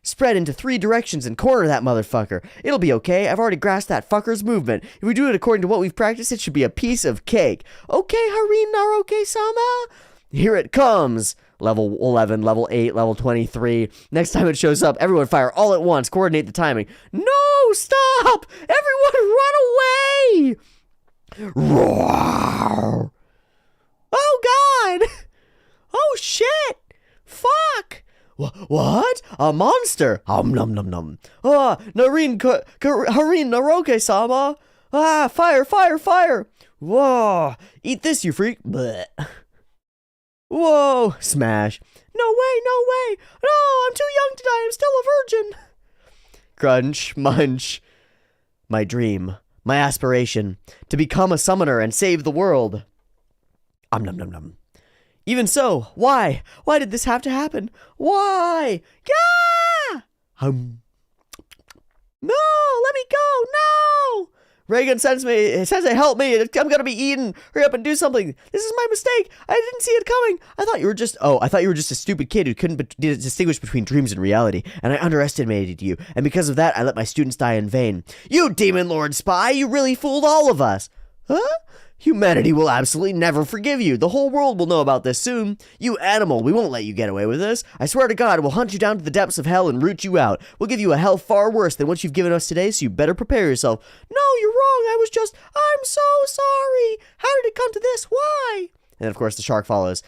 Spread into 3 directions and corner that motherfucker. It'll be okay. I've already grasped that fucker's movement. If we do it according to what we've practiced, it should be a piece of cake. Okay, Harin Naroke-sama? Here it comes. Level 11, level 8, level 23. Next time it shows up, everyone fire all at once. Coordinate the timing. No, stop! Everyone run away! Roar! Oh, God! Oh, shit! Fuck! What? A monster? Num num num. Harin Naroke-sama. Fire, fire, fire! Whoa! Eat this, you freak! Blech. Whoa! Smash! No way! No way! No! I'm too young to die. I'm still a virgin. Crunch, munch. My dream, my aspiration, to become a summoner and save the world. Num num num. Even so, why? Why did this have to happen? Why? Yeah! No! Let me go! No! Reagan Sensei, help me! I'm gonna be eaten! Hurry up and do something! This is my mistake! I didn't see it coming! I thought you were just a stupid kid who couldn't distinguish between dreams and reality, and I underestimated you, and because of that, I let my students die in vain. You Demon Lord spy! You really fooled all of us! Huh? Humanity will absolutely never forgive you. The whole world will know about this soon. You animal, we won't let you get away with this. I swear to God, we'll hunt you down to the depths of hell and root you out. We'll give you a hell far worse than what you've given us today, so you better prepare yourself. No, you're wrong. I'm so sorry. How did it come to this? Why? And of course, the shark follows.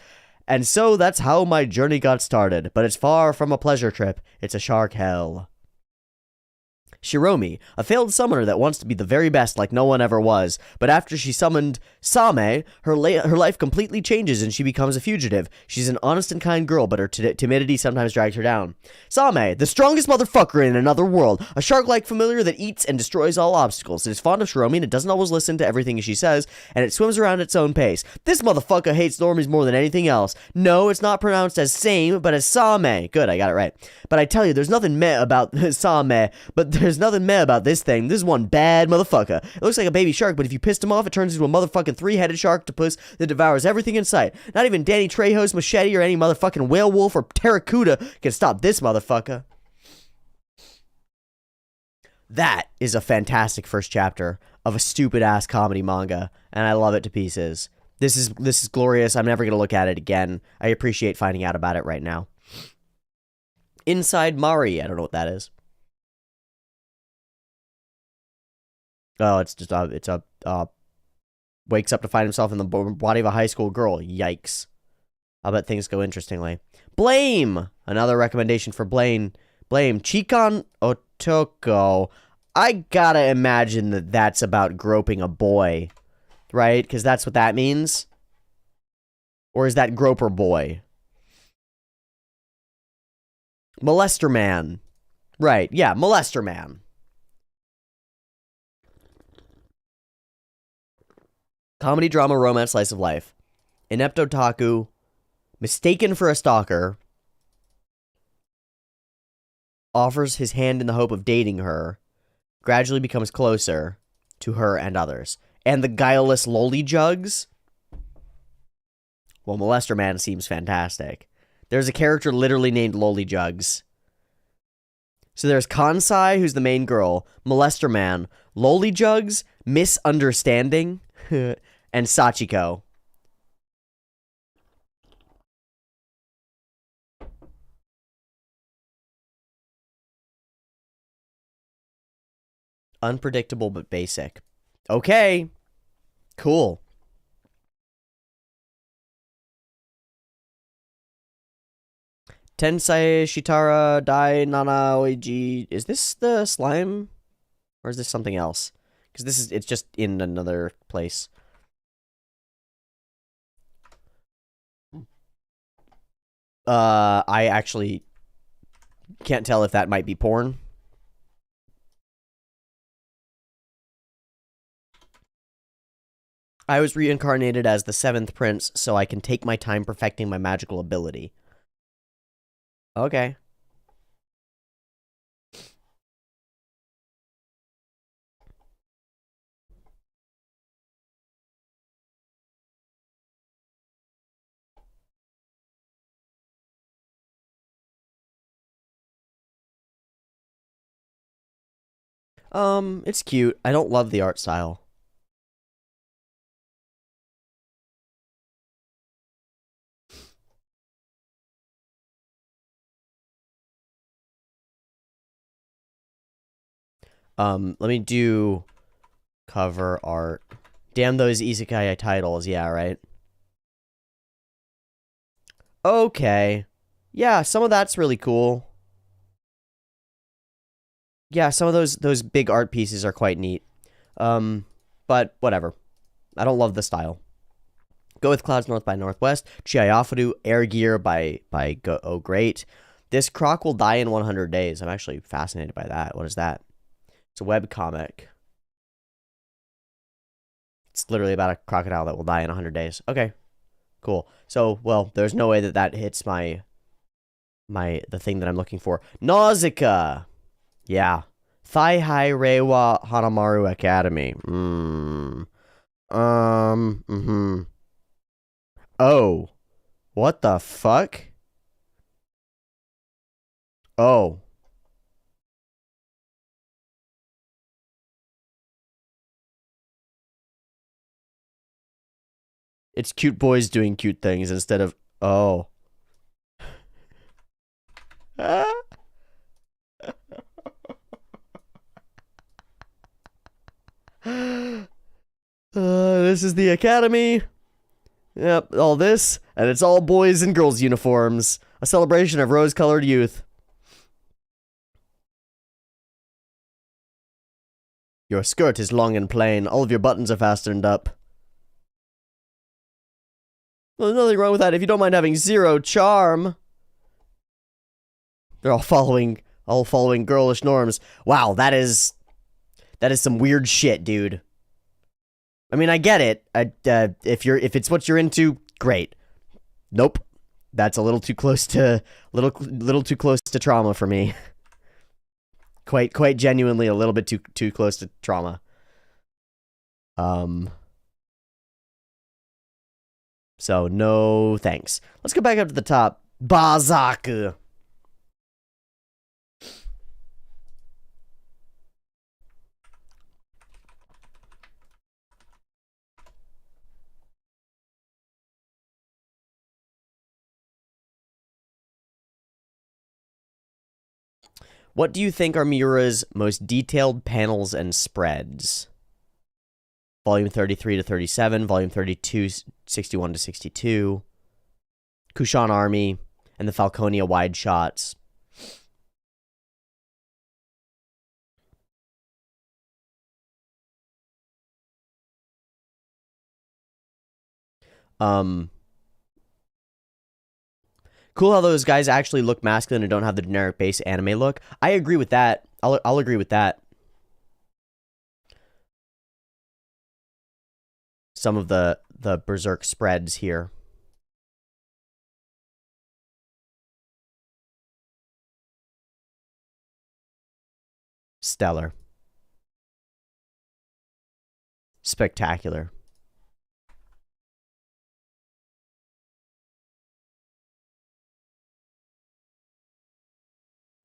And so that's how my journey got started. But it's far from a pleasure trip. It's a shark hell. Shiromi, a failed summoner that wants to be the very best like no one ever was, but after she summoned Same, her life completely changes and she becomes a fugitive. She's an honest and kind girl, but her timidity sometimes drags her down. Same, the strongest motherfucker in another world, a shark-like familiar that eats and destroys all obstacles. It is fond of Shiromi and it doesn't always listen to everything she says, and it swims around its own pace. This motherfucker hates normies more than anything else. No, it's not pronounced as same, but as Same. Good, I got it right. But I tell you, there's nothing meh about Same, but there's nothing meh about this thing. This is one bad motherfucker. It looks like a baby shark, but if you pissed him off, it turns into a motherfucking 3-headed sharktopus that devours everything in sight. Not even Danny Trejo's machete or any motherfucking whale wolf or terracuda can stop this motherfucker. That is a fantastic first chapter of a stupid-ass comedy manga, and I love it to pieces. This is glorious. I'm never going to look at it again. I appreciate finding out about it right now. Inside Mari. I don't know what that is. Oh, it's just wakes up to find himself in the body of a high school girl. Yikes. I'll bet things go interestingly. Blame! Another recommendation for Blame. Chikon Otoko. I gotta imagine that that's about groping a boy. Right? Because that's what that means? Or is that groper boy? Molester man. Right, yeah, molester man. Comedy, drama, romance, slice of life. Inept otaku, mistaken for a stalker, offers his hand in the hope of dating her, gradually becomes closer to her and others. And the guileless lolly jugs. Well, Molester Man seems fantastic. There's a character literally named Loli Jugs. So there's Kansai, who's the main girl, Molester Man, Loli Jugs, Misunderstanding, and Sachiko. Unpredictable but basic. Okay. Cool. Tensei Shitara Dai Nana Oiji. Is this the slime? Or is this something else? Because it's just in another place. I actually can't tell if that might be porn. I was reincarnated as the 7th prince so I can take my time perfecting my magical ability. Okay. It's cute. I don't love the art style. Let me do cover art. Damn those isekai titles, yeah, right? Okay. Yeah, some of that's really cool. Yeah, some of those big art pieces are quite neat. But whatever. I don't love the style. Go with Clouds North by Northwest. Chiayafudu, Air Gear by Go Oh Great. This croc will die in 100 days. I'm actually fascinated by that. What is that? It's a web comic. It's literally about a crocodile that will die in 100 days. Okay, cool. So, well, there's no way that that hits the thing that I'm looking for. Nausicaa. Yeah. Thai Hai Reiwa Hanamaru Academy. Oh. What the fuck? Oh. It's cute boys doing cute things instead of... Oh. This is the academy. Yep, all this, and it's all boys and girls uniforms. A celebration of rose-colored youth. Your skirt is long and plain. All of your buttons are fastened up. Well, there's nothing wrong with that if you don't mind having 0 charm. They're all following girlish norms. Wow, that is some weird shit, dude. I mean, I get it. If it's what you're into, great. Nope. That's a little too close to little too close to trauma for me. Quite genuinely a little bit too close to trauma. So no thanks. Let's go back up to the top. Bazaku. What do you think are Miura's most detailed panels and spreads? Volume 33 to 37, Volume 32, 61 to 62, Kushan Army, and the Falconia wide shots. Cool how those guys actually look masculine and don't have the generic base anime look. I agree with that. I'll agree with that. Some of the Berserk spreads here. Stellar. Spectacular.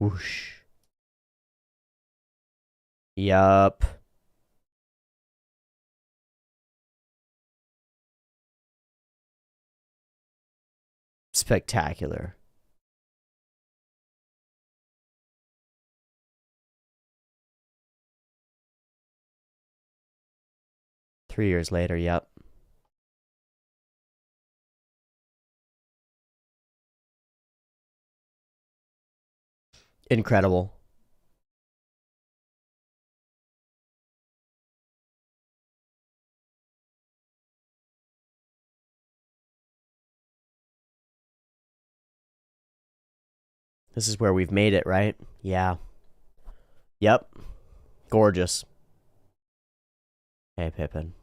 Whoosh. Yup. Spectacular. Three years later, yep. Incredible. This is where we've made it, right? Yeah. Yep. Gorgeous. Hey, Pippin.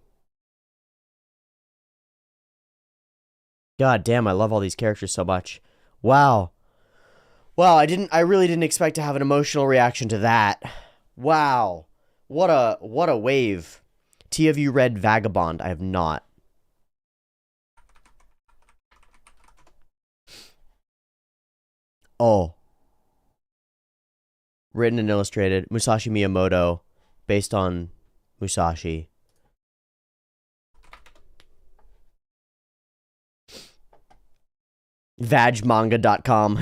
God damn, I love all these characters so much. Wow. Wow, I really didn't expect to have an emotional reaction to that. Wow. What a wave. T, have you read Vagabond? I have not. Oh. Written and illustrated. Musashi Miyamoto. Based on Musashi. Vagmanga.com.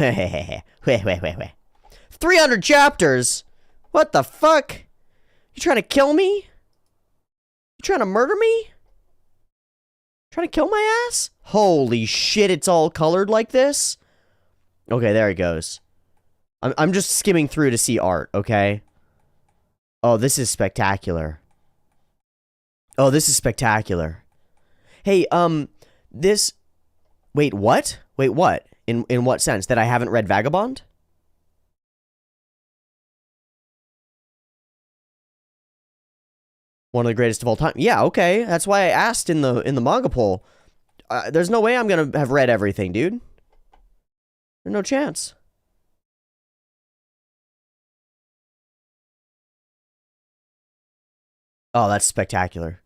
300 chapters? What the fuck? You trying to kill me? You trying to murder me? Trying to kill my ass? Holy shit, it's all colored like this? Okay, there he goes. I'm just skimming through to see art, okay? Oh, this is spectacular. Oh, this is spectacular. Hey, this... Wait, what? Wait, what? In what sense? That I haven't read Vagabond? One of the greatest of all time. Yeah, okay. That's why I asked in the manga poll. There's no way I'm gonna have read everything, dude. There's no chance. Oh, that's spectacular.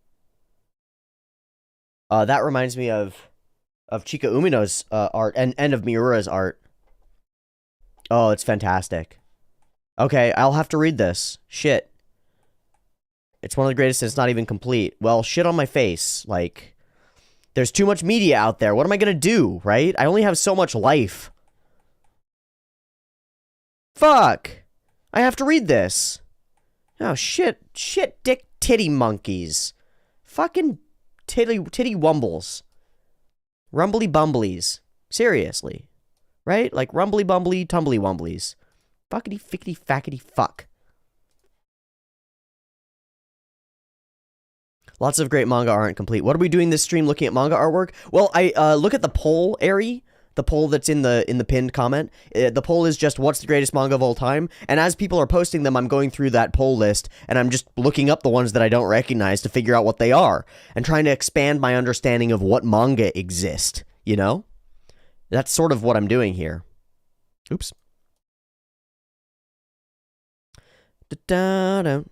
That reminds me of Chika Umino's art and of Miura's art. Oh, it's fantastic. Okay, I'll have to read this. Shit. It's one of the greatest and it's not even complete. Well, shit on my face. Like, there's too much media out there. What am I gonna do, right? I only have so much life. Fuck. I have to read this. Oh, shit. Shit, dick, titty monkeys. Fucking titty wumbles. Rumbly bumblies. Seriously. Right? Like rumbly bumbly, tumbly wumblies. Fuckity fickety fackety fuck. Lots of great manga aren't complete. What are we doing this stream looking at manga artwork? Well, I look at the poll, Ari. The poll that's in the pinned comment. The poll is just what's the greatest manga of all time? And as people are posting them, I'm going through that poll list and I'm just looking up the ones that I don't recognize to figure out what they are and trying to expand my understanding of what manga exist, you know? That's sort of what I'm doing here. Oops. Da-da-da.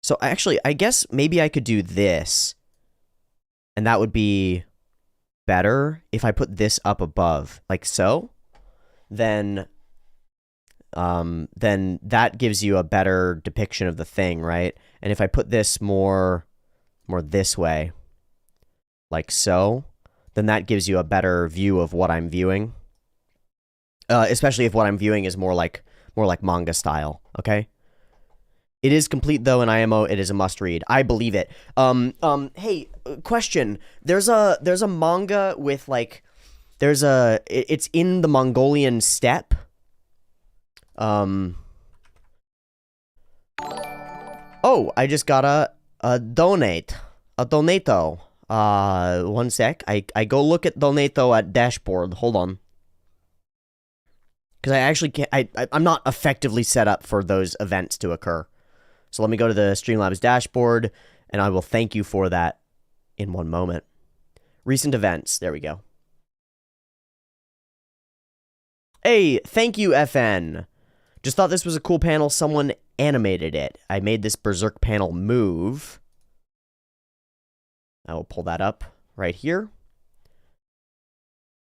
So actually, I guess maybe I could do this. And that would be better if I put this up above, like so. Then that gives you a better depiction of the thing, right? And if I put this more this way, like so, then that gives you a better view of what I'm viewing. Especially if what I'm viewing is more like manga style, okay? It is complete though, in IMO. It is a must read. I believe it. Hey, question. There's a manga with like, it's in the Mongolian steppe. Oh, I just got a donato. One sec. I go look at donato at dashboard. Hold on. Because I actually can't, I'm not effectively set up for those events to occur. So let me go to the Streamlabs dashboard, and I will thank you for that in one moment. Recent events. There we go. Hey, thank you, FN. Just thought this was a cool panel. Someone animated it. I made this Berserk panel move. I will pull that up right here.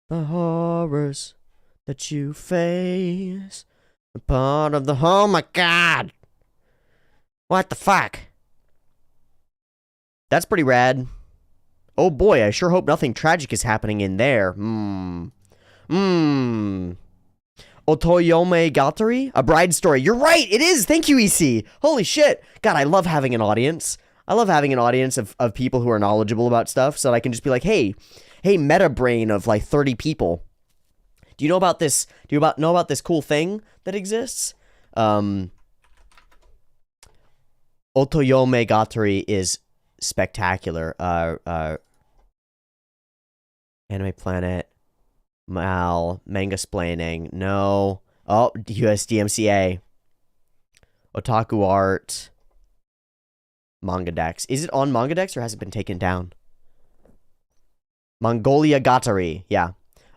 The horrors. that you face. A part of the. Oh my god! What the fuck? That's pretty rad. Oh boy, I sure hope nothing tragic is happening in there. Otoyomegatari? A bride story. You're right, it is! Thank you, EC! Holy shit! God, I love having an audience. I love having an audience of people who are knowledgeable about stuff so that I can just be like, hey, meta brain of like 30 people. Do you know about this? Do you know about this cool thing that exists? Otoyomegatari is spectacular. Anime Planet. Manga splaining. No. Oh, USDMCA. Otaku Art. Manga Dex. Is it on Manga Dex or has it been taken down? Otoyomegatari. Yeah.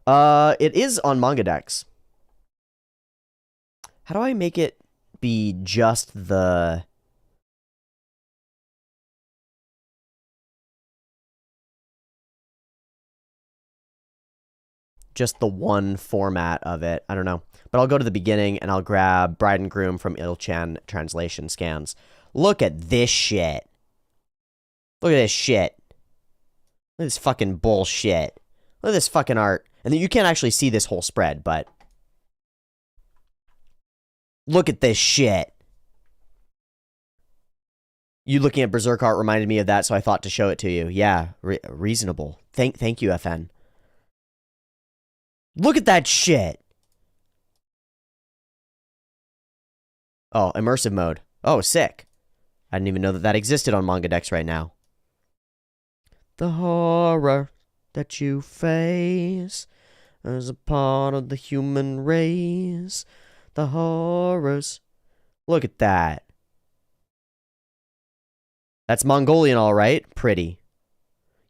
It is on Manga Dex. How do I make it be just the... just the one format of it? I don't know. But I'll go to the beginning and I'll grab Bride and Groom from Il-chan translation scans. Look at this shit. Look at this shit. Look at this fucking bullshit. Look at this fucking art. And you can't actually see this whole spread, but... look at this shit. You looking at Berserk art reminded me of that, so I thought to show it to you. Yeah, reasonable. Thank you, FN. Look at that shit. Oh, immersive mode. Oh, sick. I didn't even know that that existed on Manga Dex right now. The horror that you face as a part of the human race. The horrors. Look at that. That's Mongolian, all right. Pretty.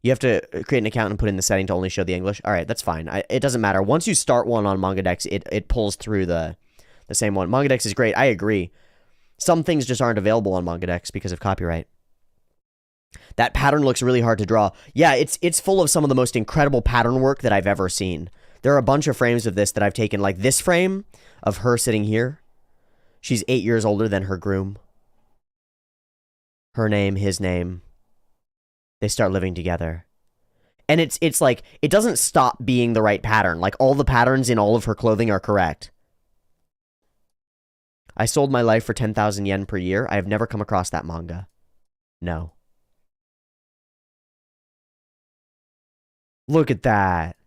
You have to create an account and put in the setting to only show the English. All right, that's fine. It doesn't matter. Once you start one on Manga Dex, it pulls through the same one. Manga Dex is great. I agree. Some things just aren't available on Manga Dex because of copyright. That pattern looks really hard to draw. Yeah, it's full of some of the most incredible pattern work that I've ever seen. There are a bunch of frames of this that I've taken, like this frame of her sitting here. She's 8 years older than her groom. Her name, his name. They start living together. And it's like, it doesn't stop being the right pattern. Like, all the patterns in all of her clothing are correct. I sold my life for 10,000 yen per year. I have never come across that manga. No. Look at that.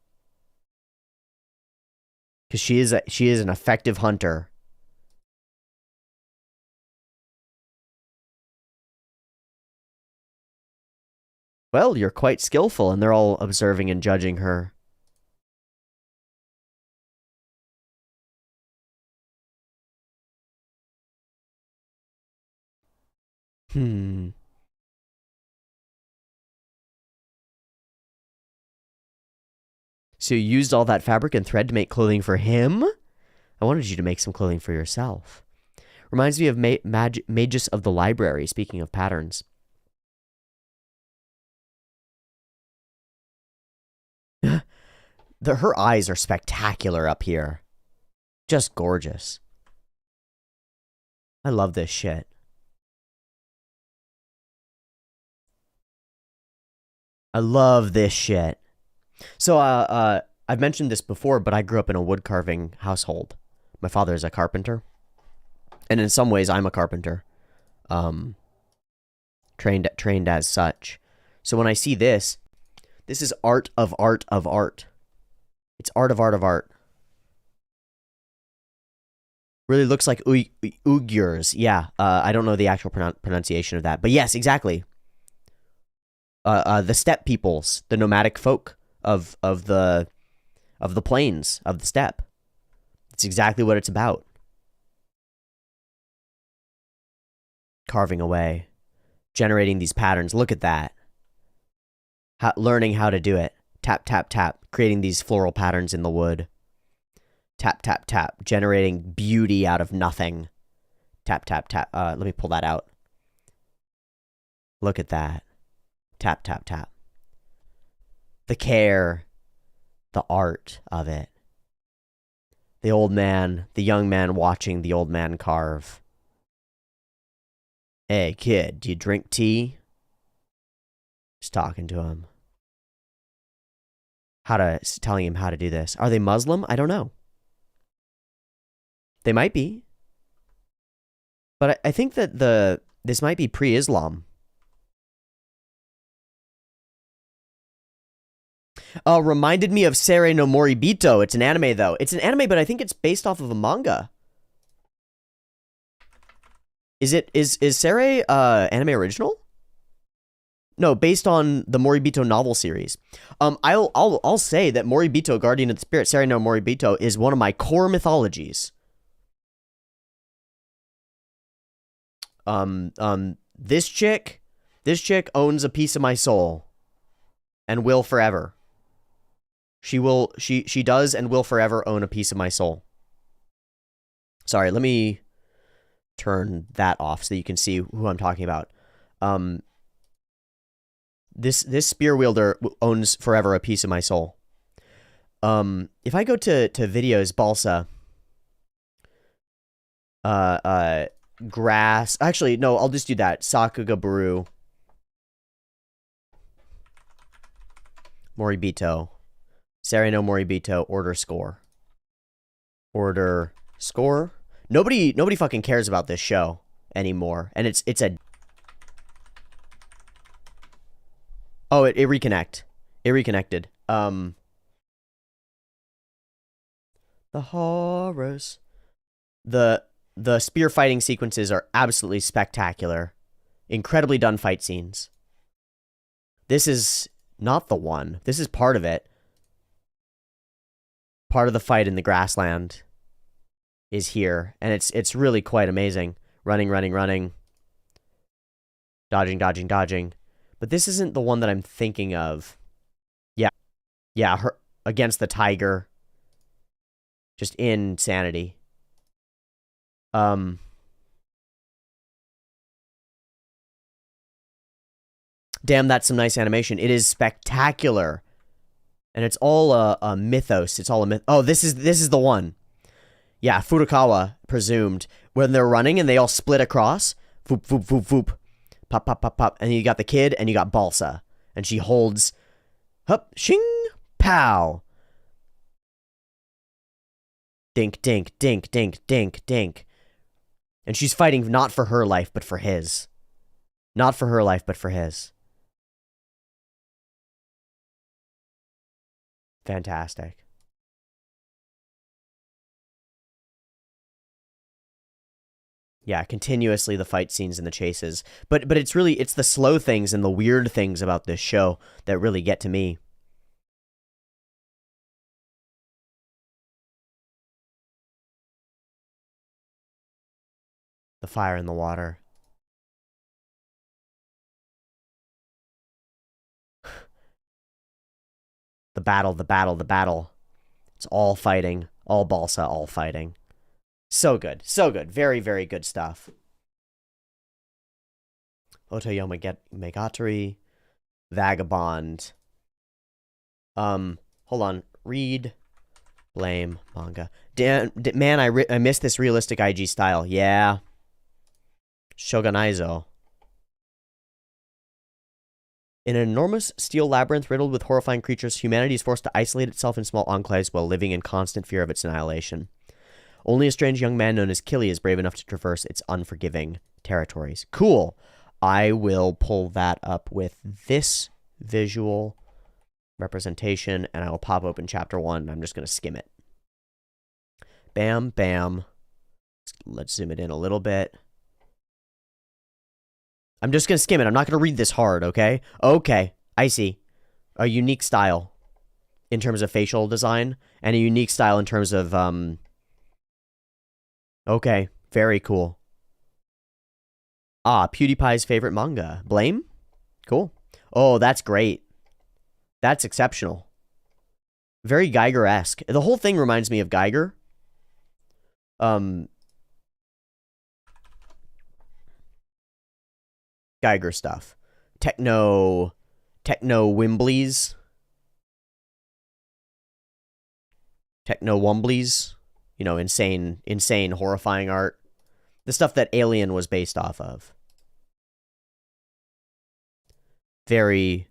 Because she is an effective hunter. Well, you're quite skillful, and they're all observing and judging her. So you used all that fabric and thread to make clothing for him? I wanted you to make some clothing for yourself. Reminds me of Magus of the Library, speaking of patterns. Her eyes are spectacular up here. Just gorgeous. I love this shit. I love this shit. So, I've mentioned this before, but I grew up in a wood carving household. My father is a carpenter. And in some ways, I'm a carpenter. Trained as such. So when I see this, this is art of art of art. It's art of art of art. Really looks like Uyghurs. Yeah, I don't know the actual pronunciation of that. But yes, exactly. The steppe peoples, the nomadic folk of the plains, of the steppe. It's exactly what it's about. Carving away. Generating these patterns. Look at that. Learning how to do it. Tap, tap, tap. Creating these floral patterns in the wood. Tap, tap, tap. Generating beauty out of nothing. Tap, tap, tap. Let me pull that out. Look at that. Tap, tap, tap. The care. The art of it. The old man, the young man watching the old man carve. Hey, kid, do you drink tea? Just talking to him. Telling him how to do this. Are they Muslim? I don't know. They might be. But I think that this might be pre-Islam. Reminded me of Sere no Moribito. It's an anime, though. It's an anime, but I think it's based off of a manga. Is Sere anime original? No, based on the Moribito novel series. I'll say that Moribito, Guardian of the Spirit, Sere no Moribito, is one of my core mythologies. This chick owns a piece of my soul, and will forever. She does and will forever own a piece of my soul. Sorry, let me turn that off so that you can see who I'm talking about. This spear wielder owns forever a piece of my soul. If I go to videos, Balsa, grass. Actually, no, I'll just do that. Sakuga Brew. Moribito. Sere no Moribito. Order score. Order score. Nobody fucking cares about this show anymore. And it's a... Oh, it reconnect. It reconnected. The horrors. The spear fighting sequences are absolutely spectacular. Incredibly done fight scenes. This is not the one. This is part of it. Part of the fight in the grassland is here. And it's really quite amazing. Running. Dodging. But this isn't the one that I'm thinking of. Yeah, her against the tiger. Just insanity. Damn, that's some nice animation. It is spectacular. And it's all a mythos. It's all a myth. Oh, this is the one. Yeah, Furukawa, presumed. When they're running and they all split across. Voop, voop, voop, voop. Pop, pop, pop, pop. And you got the kid and you got Balsa. And she holds... Hup, shing, pow. Dink, dink, dink, dink, dink, dink. And she's fighting not for her life, but for his. Not for her life, but for his. Fantastic. Yeah, continuously the fight scenes and the chases. But it's the slow things and the weird things about this show that really get to me. The fire in the water. The battle. It's all fighting. All Balsa, all fighting. So good. So good. Very, very good stuff. Otoyomegatari. Vagabond. Hold on. Read. Blame. Manga. Man, I missed this realistic IG style. Yeah. Shogunaizo. In an enormous steel labyrinth riddled with horrifying creatures, humanity is forced to isolate itself in small enclaves while living in constant fear of its annihilation. Only a strange young man known as Killy is brave enough to traverse its unforgiving territories. Cool. I will pull that up with this visual representation, and I will pop open chapter 1. I'm just going to skim it. Bam, bam. Let's zoom it in a little bit. I'm just going to skim it. I'm not going to read this hard, okay? Okay, I see. A unique style in terms of facial design, and a unique style in terms of, Okay, very cool. Ah, PewDiePie's favorite manga. Blame? Cool. Oh, that's great. That's exceptional. Very Geiger-esque. The whole thing reminds me of Geiger. Geiger stuff. Techno Wimbleys. Techno Wumblies. you know, insane, horrifying art. The stuff that Alien was based off of. Very,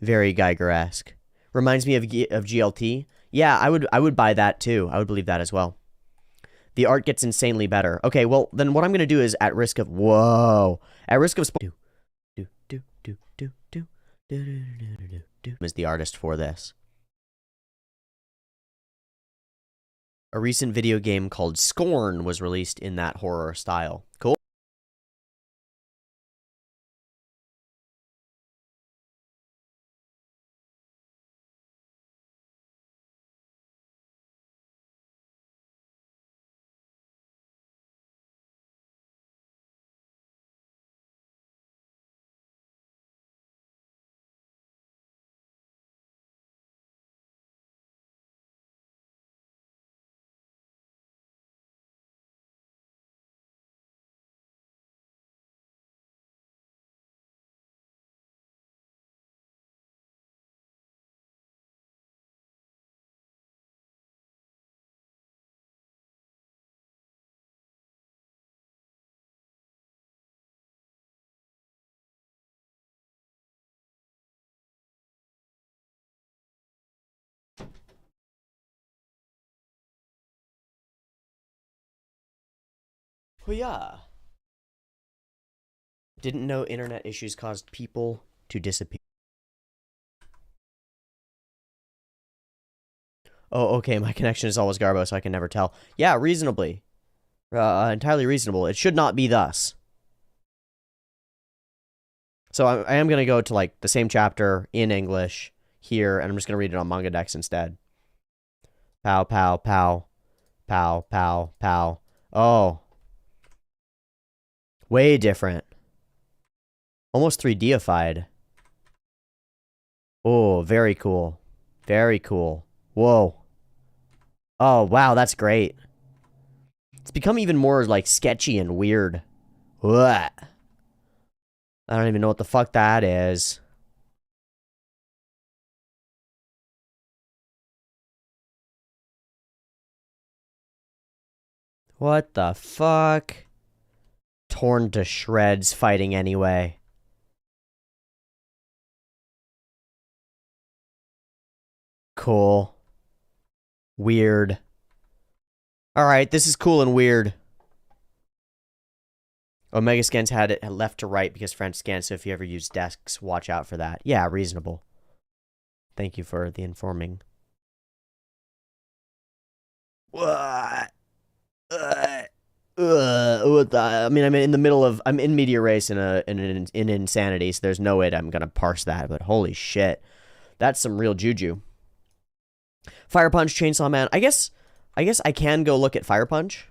very Geiger-esque. Reminds me of GLT. Yeah, I would buy that too. I would believe that as well. The art gets insanely better. Okay, well, then what I'm going to do is at risk of... Whoa. At risk of... Is the artist for this. A recent video game called Scorn was released in that horror style. Cool? Oh yeah. Didn't know internet issues caused people to disappear. Oh, okay, my connection is always Garbo, so I can never tell. Yeah, reasonably. Entirely reasonable. It should not be thus. So I am going to go to, like, the same chapter in English here, and I'm just going to read it on Manga Dex instead. Pow, pow, pow. Pow, pow, pow. Oh. Way different. Almost 3D-ified. Oh, very cool. Very cool. Whoa. Oh, wow, that's great. It's become even more, like, sketchy and weird. What? I don't even know what the fuck that is. What the fuck? Torn to shreds fighting anyway. Cool. Weird. Alright, this is cool and weird. Omega scans had it left to right because French scans, so if you ever use desks, watch out for that. Yeah, reasonable. Thank you for the informing. What? What the? I mean, I'm in the middle of... I'm in media race in insanity, so there's no way that I'm gonna parse that, but holy shit. That's some real juju. Fire Punch, Chainsaw Man. I guess I can go look at Fire Punch.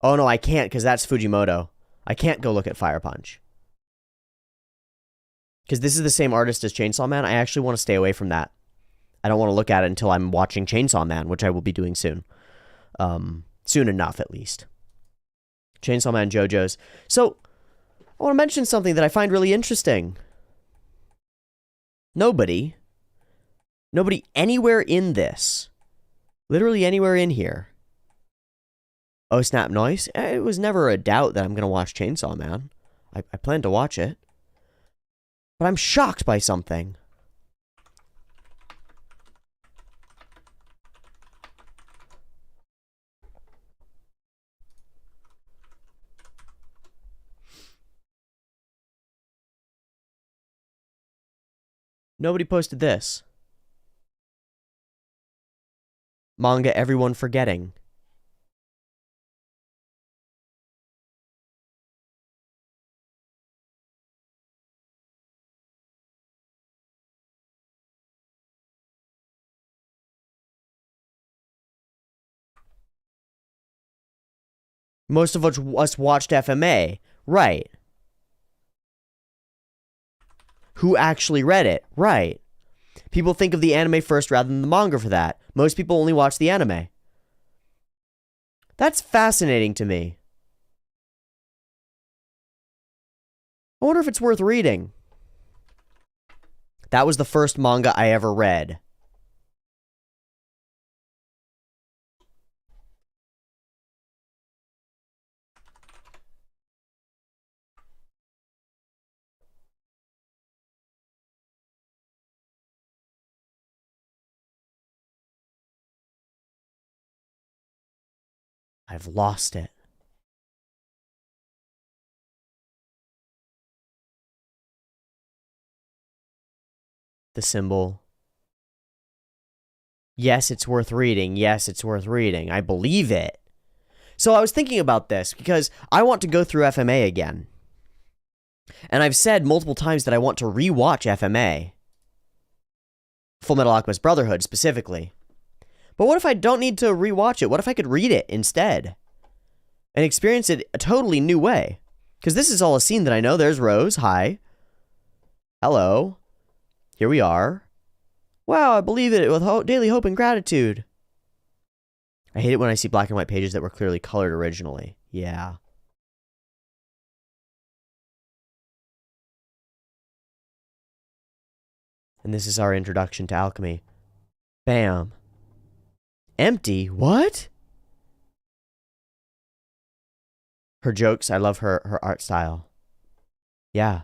Oh, no, I can't, because that's Fujimoto. I can't go look at Fire Punch. Because this is the same artist as Chainsaw Man. I actually want to stay away from that. I don't want to look at it until I'm watching Chainsaw Man, which I will be doing soon. Soon enough, at least. Chainsaw Man JoJo's. So, I want to mention something that I find really interesting. Nobody anywhere in this, literally anywhere in here. Oh, snap, noise. It was never a doubt that I'm going to watch Chainsaw Man. I plan to watch it. But I'm shocked by something. Nobody posted this. Manga everyone forgetting. Most of us watched FMA. Right. Who actually read it? Right. People think of the anime first rather than the manga for that. Most people only watch the anime. That's fascinating to me. I wonder if it's worth reading. That was the first manga I ever read. I've lost it. The symbol. Yes, it's worth reading. Yes, it's worth reading. I believe it. So I was thinking about this because I want to go through FMA again. And I've said multiple times that I want to rewatch FMA. Full Metal Alchemist Brotherhood, specifically. But what if I don't need to rewatch it? What if I could read it instead? And experience it a totally new way? Because this is all a scene that I know. There's Rose. Hi. Hello. Here we are. Wow, I believe it with daily hope and gratitude. I hate it when I see black and white pages that were clearly colored originally. Yeah. And this is our introduction to alchemy. Bam. Empty? What? Her jokes, I love her art style. Yeah.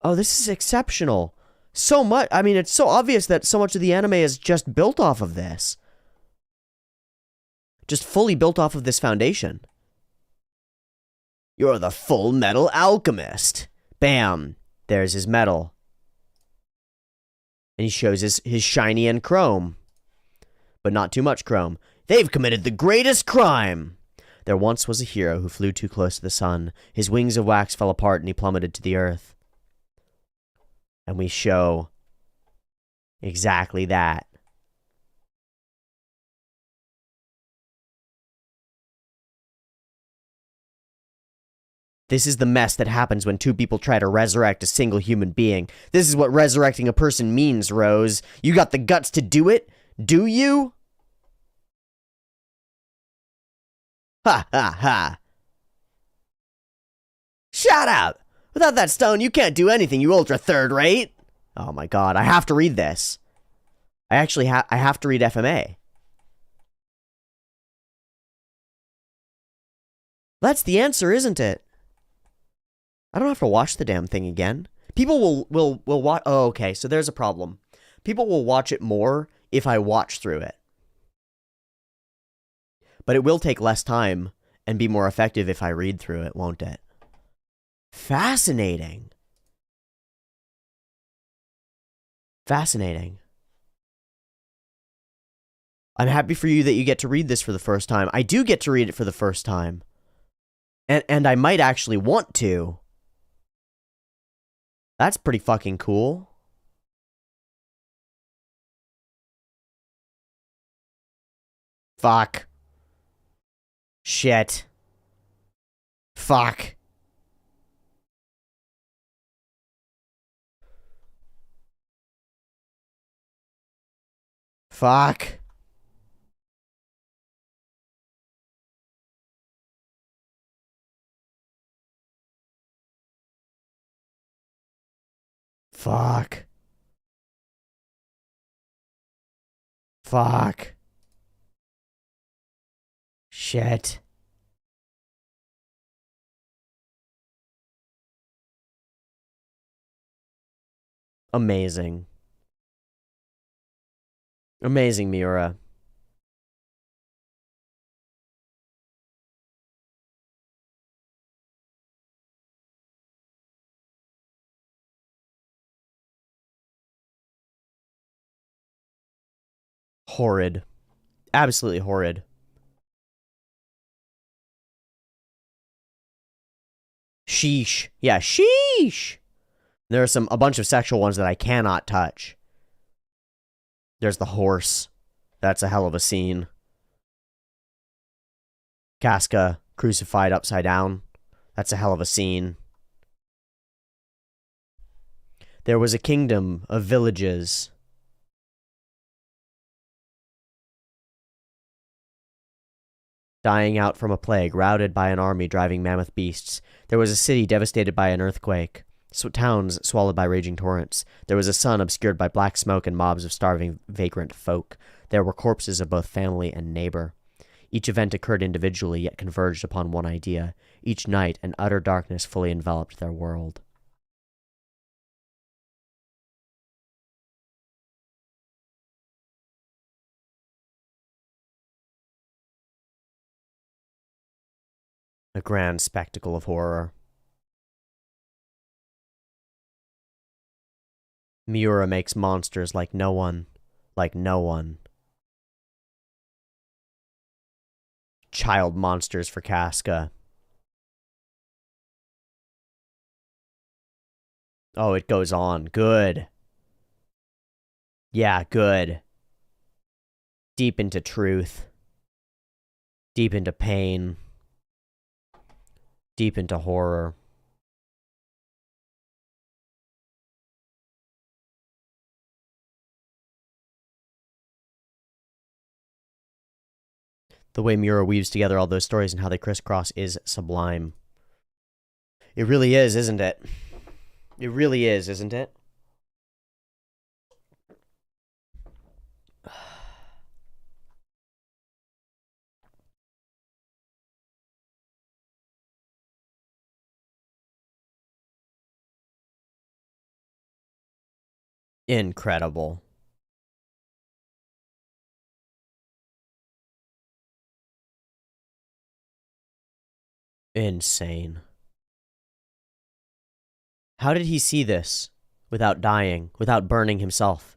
Oh, this is exceptional. So much, I mean, it's so obvious that so much of the anime is just built off of this. Just fully built off of this foundation. You're the Full Metal Alchemist. Bam. There's his medal. And he shows his shiny and chrome. But not too much chrome. They've committed the greatest crime. There once was a hero who flew too close to the sun. His wings of wax fell apart and he plummeted to the earth. And we show exactly that. This is the mess that happens when two people try to resurrect a single human being. This is what resurrecting a person means, Rose. You got the guts to do it? Do you? Ha ha ha. Shut up! Without that stone, you can't do anything, you ultra third rate. Oh my god, I have to read this. I have to read FMA. That's the answer, isn't it? I don't have to watch the damn thing again. People will watch. Oh, okay, so there's a problem. People will watch it more if I watch through it. But it will take less time and be more effective if I read through it, won't it? Fascinating. Fascinating. I'm happy for you that you get to read this for the first time. I do get to read it for the first time. And I might actually want to. That's pretty fucking cool. Fuck. Shit. Fuck. Fuck. Fuck. Fuck. Shit. Amazing. Amazing, Miura. Horrid. Absolutely horrid. Sheesh. Yeah, sheesh. There are a bunch of sexual ones that I cannot touch. There's the horse. That's a hell of a scene. Casca crucified upside down. That's a hell of a scene. There was a kingdom of villages. Dying out from a plague, routed by an army driving mammoth beasts. There was a city devastated by an earthquake. Towns swallowed by raging torrents. There was a sun obscured by black smoke and mobs of starving, vagrant folk. There were corpses of both family and neighbor. Each event occurred individually, yet converged upon one idea. Each night, an utter darkness fully enveloped their world. A grand spectacle of horror. Miura makes monsters like no one. Like no one. Child monsters for Casca. Oh, it goes on. Good. Yeah, good. Deep into truth. Deep into pain. Deep into horror. The way Miura weaves together all those stories and how they crisscross is sublime. It really is, isn't it? It really is, isn't it? Incredible. Insane. How did he see this without dying, without burning himself?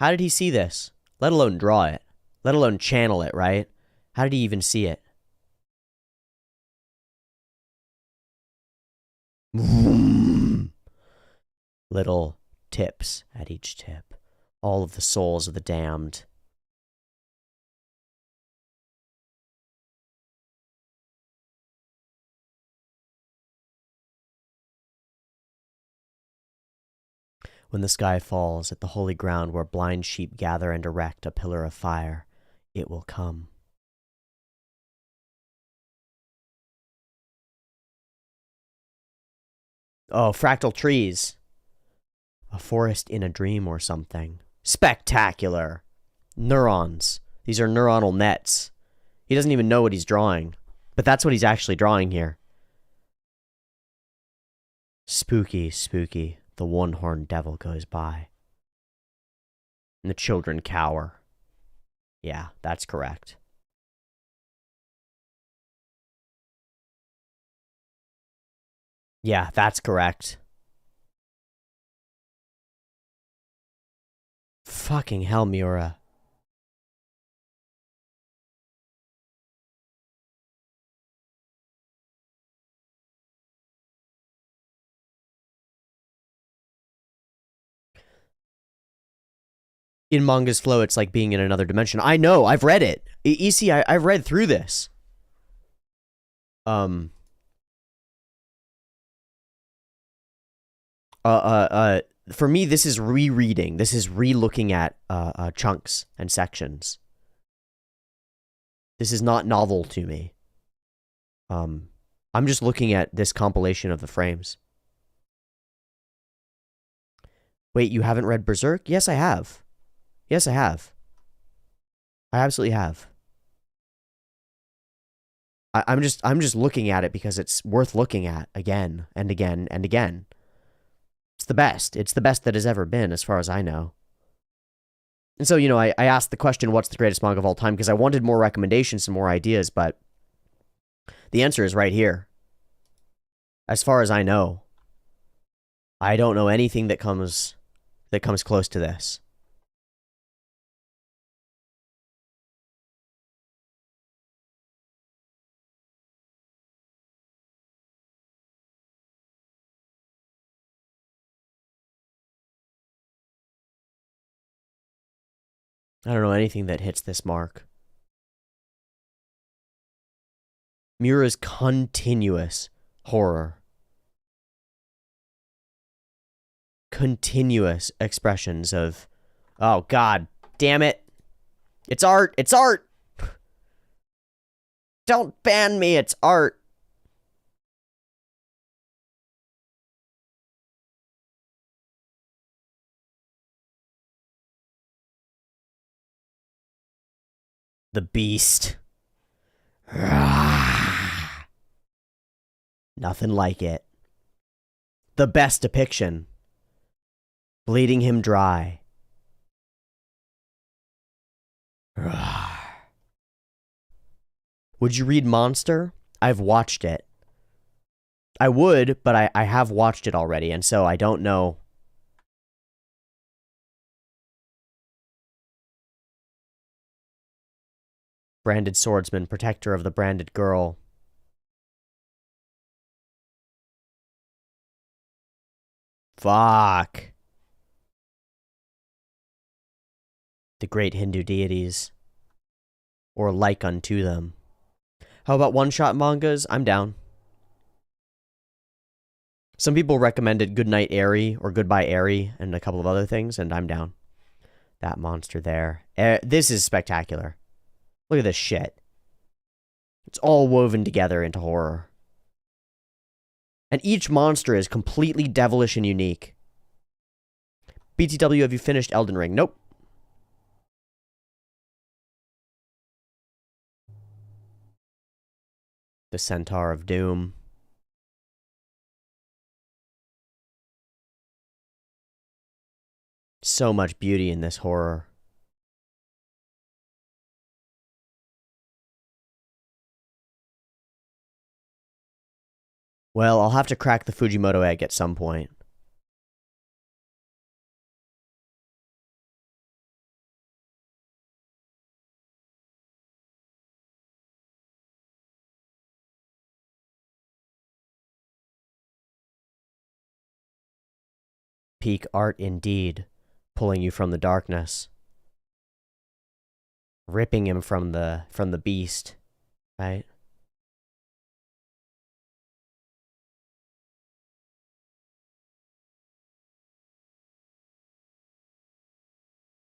How did he see this? Let alone draw it. Let alone channel it, right? How did he even see it? Little tips at each tip. All of the souls of the damned. When the sky falls at the holy ground where blind sheep gather and erect a pillar of fire, it will come. Oh, fractal trees. A forest in a dream or something. Spectacular. Neurons. These are neuronal nets. He doesn't even know what he's drawing. But that's what he's actually drawing here. Spooky, spooky. The one-horned devil goes by. And the children cower. Yeah, that's correct. Yeah, that's correct. Fucking hell, Miura. In manga's flow, it's like being in another dimension. I know, I've read it. I've read through this. For me, this is rereading. This is re-looking at chunks and sections. This is not novel to me. I'm just looking at this compilation of the frames. Wait, you haven't read Berserk? Yes, I have. Yes, I have. I absolutely have. I'm just looking at it because it's worth looking at again and again and again. It's the best. It's the best that has ever been, as far as I know. And so, you know, I asked the question, what's the greatest manga of all time? Because I wanted more recommendations and more ideas, but the answer is right here. As far as I know, I don't know anything that comes close to this. I don't know anything that hits this mark. Miura's continuous horror. Continuous expressions of, oh god damn it. It's art. It's art. Don't ban me. It's art. The beast. Nothing like it. The best depiction. Bleeding him dry. Would you read Monster? I've watched it. I would, but I have watched it already, and so I don't know. Branded swordsman, protector of the branded girl. Fuck. The great Hindu deities. Or like unto them. How about one-shot mangas? I'm down. Some people recommended Goodnight Airy or Goodbye Airy and a couple of other things, and I'm down. That monster there. This is spectacular. Look at this shit. It's all woven together into horror. And each monster is completely devilish and unique. BTW, have you finished Elden Ring? Nope. The Centaur of Doom. So much beauty in this horror. Well, I'll have to crack the Fujimoto egg at some point. Peak art indeed, pulling you from the darkness. Ripping him from the beast, right?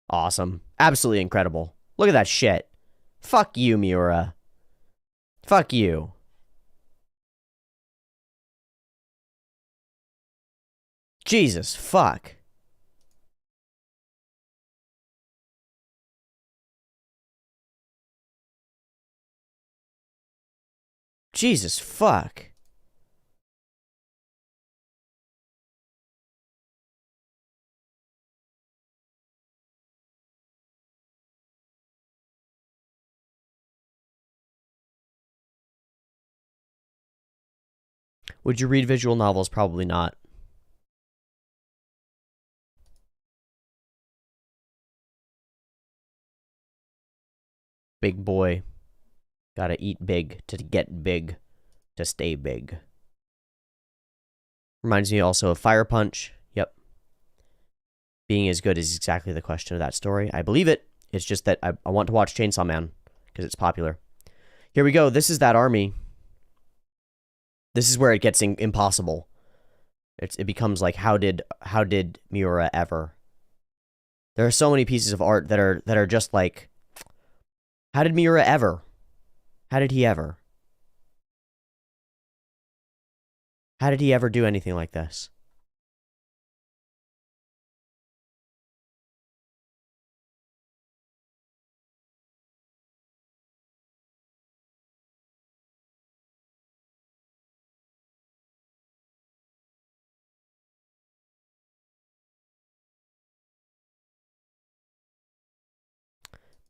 Awesome. Absolutely incredible. Look at that shit. Fuck you, Miura. Fuck you. Jesus, fuck. Jesus, fuck. Would you read visual novels? Probably not. Big boy. Gotta eat big to get big. To stay big. Reminds me also of Fire Punch. Yep. Being as good is exactly the question of that story. I believe it. It's just that I want to watch Chainsaw Man because it's popular. Here we go. This is that army. This is where it gets impossible. It becomes like, how did Miura ever? There are so many pieces of art that are just like, how did Miura ever? How did he ever? How did he ever do anything like this?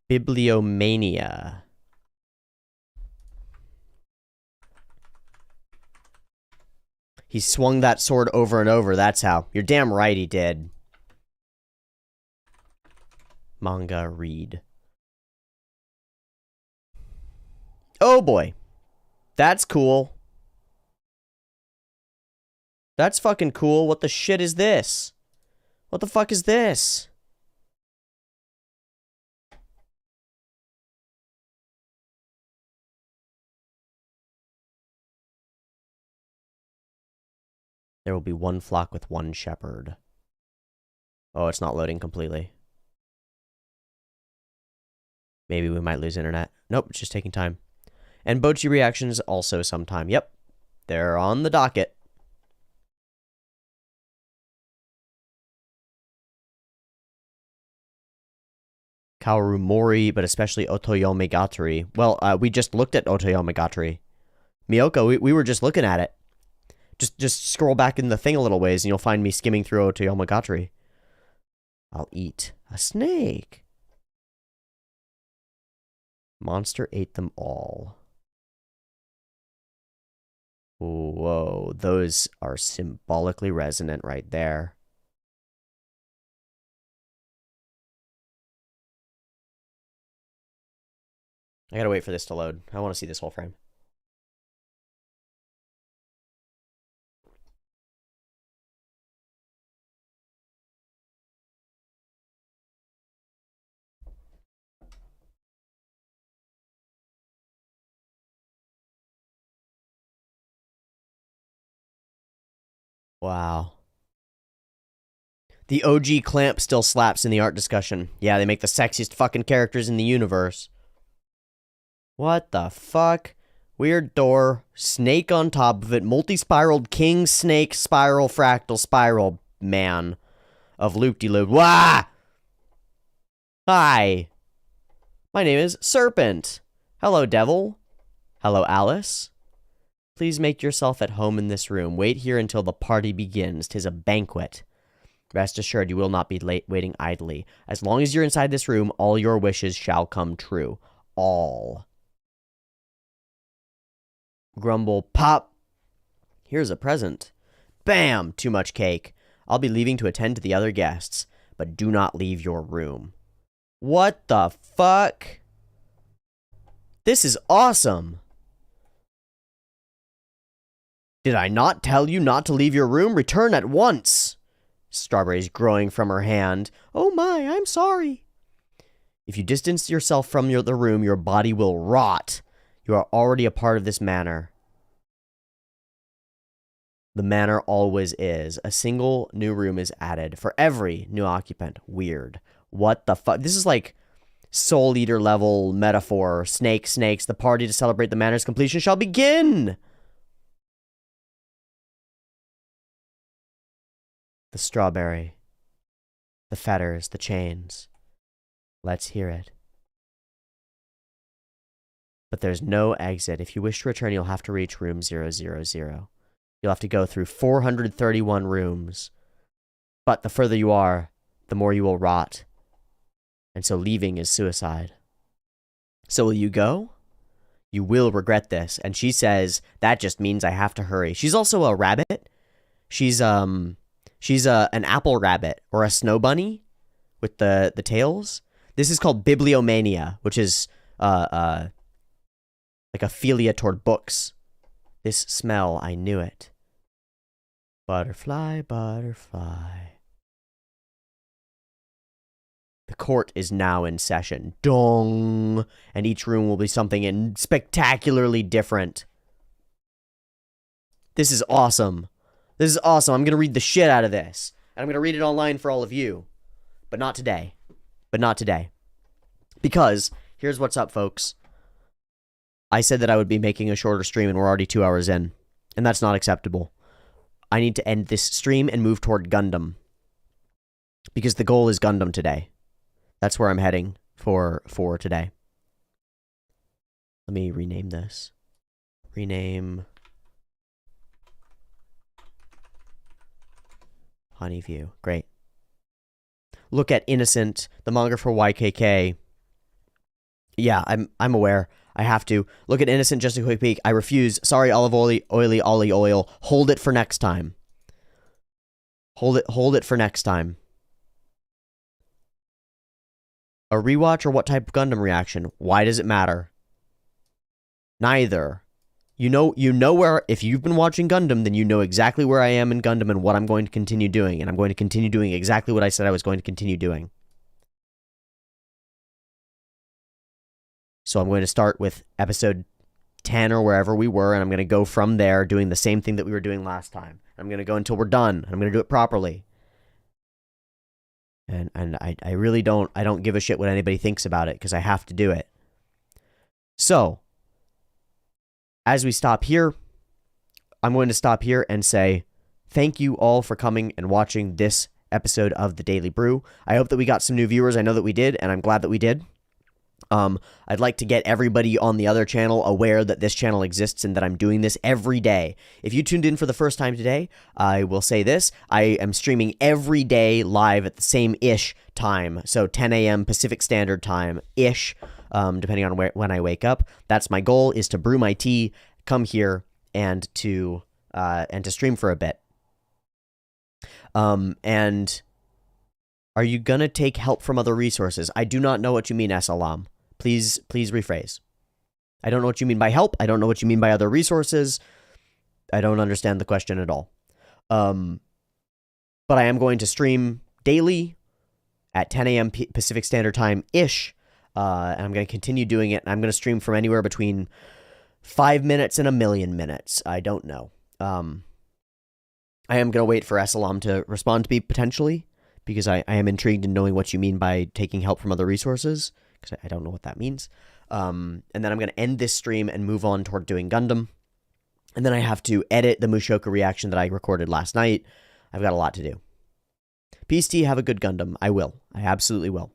Bibliomania. He swung that sword over and over, that's how. You're damn right he did. Manga read. Oh boy. That's cool. That's fucking cool. What the shit is this? What the fuck is this? There will be one flock with one shepherd. Oh, it's not loading completely. Maybe we might lose internet. Nope, it's just taking time. And Bochi reactions also sometime. Yep, they're on the docket. Kaoru Mori, but especially Otoyomegatari. Well, we just looked at Otoyomegatari. Miyoko, we were just looking at it. Just scroll back in the thing a little ways and you'll find me skimming through Otoyomegatari. I'll eat a snake. Monster ate them all. Whoa, those are symbolically resonant right there. I gotta wait for this to load. I want to see this whole frame. Wow. The OG Clamp still slaps in the art discussion. Yeah, they make the sexiest fucking characters in the universe. What the fuck? Weird door, snake on top of it, multi-spiraled king snake spiral fractal spiral man of loop-de-loop. Wah! Hi. My name is Serpent. Hello, Devil. Hello, Alice. Please make yourself at home in this room. Wait here until the party begins. 'Tis a banquet. Rest assured, you will not be waiting idly. As long as you're inside this room, all your wishes shall come true. All. Grumble, pop. Here's a present. Bam! Too much cake. I'll be leaving to attend to the other guests, but do not leave your room. What the fuck? This is awesome. Did I not tell you not to leave your room? Return at once. Strawberries growing from her hand. Oh my, I'm sorry. If you distance yourself from the room, your body will rot. You are already a part of this manor. The manor always is. A single new room is added for every new occupant. Weird. What the fuck? This is like Soul Eater level metaphor. Snakes. The party to celebrate the manor's completion shall begin. The strawberry. The fetters. The chains. Let's hear it. But there's no exit. If you wish to return, you'll have to reach room 000. You'll have to go through 431 rooms. But the further you are, the more you will rot. And so leaving is suicide. So will you go? You will regret this. And she says, that just means I have to hurry. She's also a rabbit. She's an apple rabbit or a snow bunny with the tails. This is called bibliomania, which is like a philia toward books. This smell, I knew it. Butterfly, butterfly. The court is now in session. Dong! And each room will be something spectacularly different. This is awesome. This is awesome. I'm going to read the shit out of this. And I'm going to read it online for all of you. But not today. Because, here's what's up, folks. I said that I would be making a shorter stream, and we're already 2 hours in. And that's not acceptable. I need to end this stream and move toward Gundam. Because the goal is Gundam today. That's where I'm heading for today. Let me rename this. Rename Honeyview. Great. Look at Innocent, the manga for YKK. Yeah, I'm aware. I have to. Look at Innocent, just a quick peek. I refuse. Sorry, olive oily oil. Hold it for next time. Hold it for next time. A rewatch or what type of Gundam reaction? Why does it matter? Neither. You know where, if you've been watching Gundam, then you know exactly where I am in Gundam and what I'm going to continue doing. And I'm going to continue doing exactly what I said I was going to continue doing. So I'm going to start with episode 10 or wherever we were, and I'm going to go from there doing the same thing that we were doing last time. I'm going to go until we're done, and I'm going to do it properly. And I really don't give a shit what anybody thinks about it, because I have to do it. So, as we stop here, I'm going to stop here and say thank you all for coming and watching this episode of The Daily Brew. I hope that we got some new viewers. I know that we did, and I'm glad that we did. I'd like to get everybody on the other channel aware that this channel exists and that I'm doing this every day. If you tuned in for the first time today, I will say this. I am streaming every day live at the same-ish time. So 10 a.m. Pacific Standard Time-ish, depending on when I wake up. That's my goal, is to brew my tea, come here, and to stream for a bit. And are you gonna take help from other resources? I do not know what you mean, Salam. Please rephrase. I don't know what you mean by help. I don't know what you mean by other resources. I don't understand the question at all. But I am going to stream daily at 10 a.m. Pacific Standard Time-ish. And I'm going to continue doing it. And I'm going to stream from anywhere between 5 minutes and 1,000,000 minutes. I don't know. I am going to wait for Salam to respond to me potentially, because I am intrigued in knowing what you mean by taking help from other resources, because I don't know what that means. And then I'm going to end this stream and move on toward doing Gundam. And then I have to edit the Mushoku reaction that I recorded last night. I've got a lot to do. Peace T, have a good Gundam. I will. I absolutely will.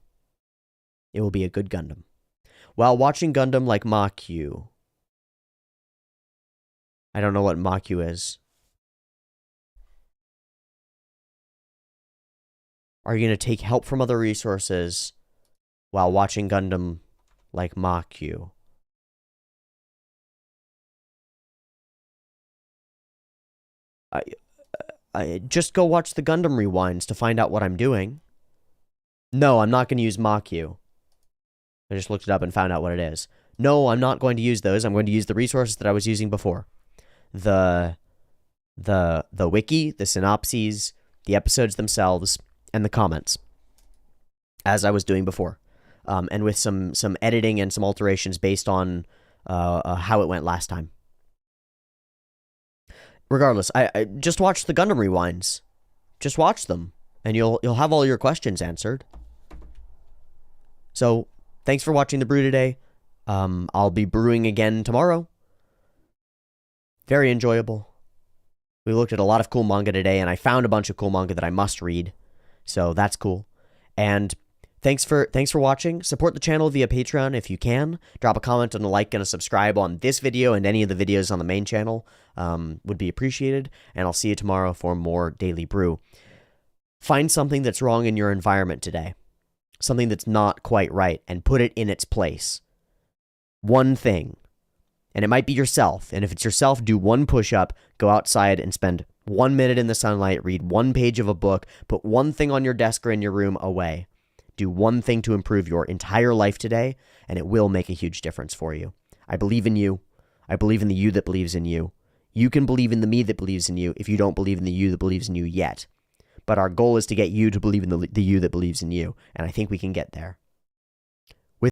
It will be a good Gundam. While watching Gundam like Mach-Q. I don't know what Mach-Q is. Are you going to take help from other resources while watching Gundam like Mach-Q? I just go watch the Gundam rewinds to find out what I'm doing. No, I'm not going to use Mach-Q. I just looked it up and found out what it is. No, I'm not going to use those. I'm going to use the resources that I was using before. The wiki, the synopses, the episodes themselves, and the comments, as I was doing before. And with some editing and some alterations based on how it went last time. Regardless, I just watch the Gundam rewinds. Just watch them, and you'll have all your questions answered. So, thanks for watching the brew today. I'll be brewing again tomorrow. Very enjoyable. We looked at a lot of cool manga today, and I found a bunch of cool manga that I must read. So that's cool. And thanks for watching. Support the channel via Patreon if you can. Drop a comment and a like and a subscribe on this video and any of the videos on the main channel. Would be appreciated. And I'll see you tomorrow for more Daily Brew. Find something that's wrong in your environment today. Something that's not quite right, and put it in its place. One thing. And it might be yourself. And if it's yourself, do one push-up, go outside and spend 1 minute in the sunlight, read one page of a book, put one thing on your desk or in your room away. Do one thing to improve your entire life today, and it will make a huge difference for you. I believe in you. I believe in the you that believes in you. You can believe in the me that believes in you if you don't believe in the you that believes in you yet. But our goal is to get you to believe in the you that believes in you, and I think we can get there.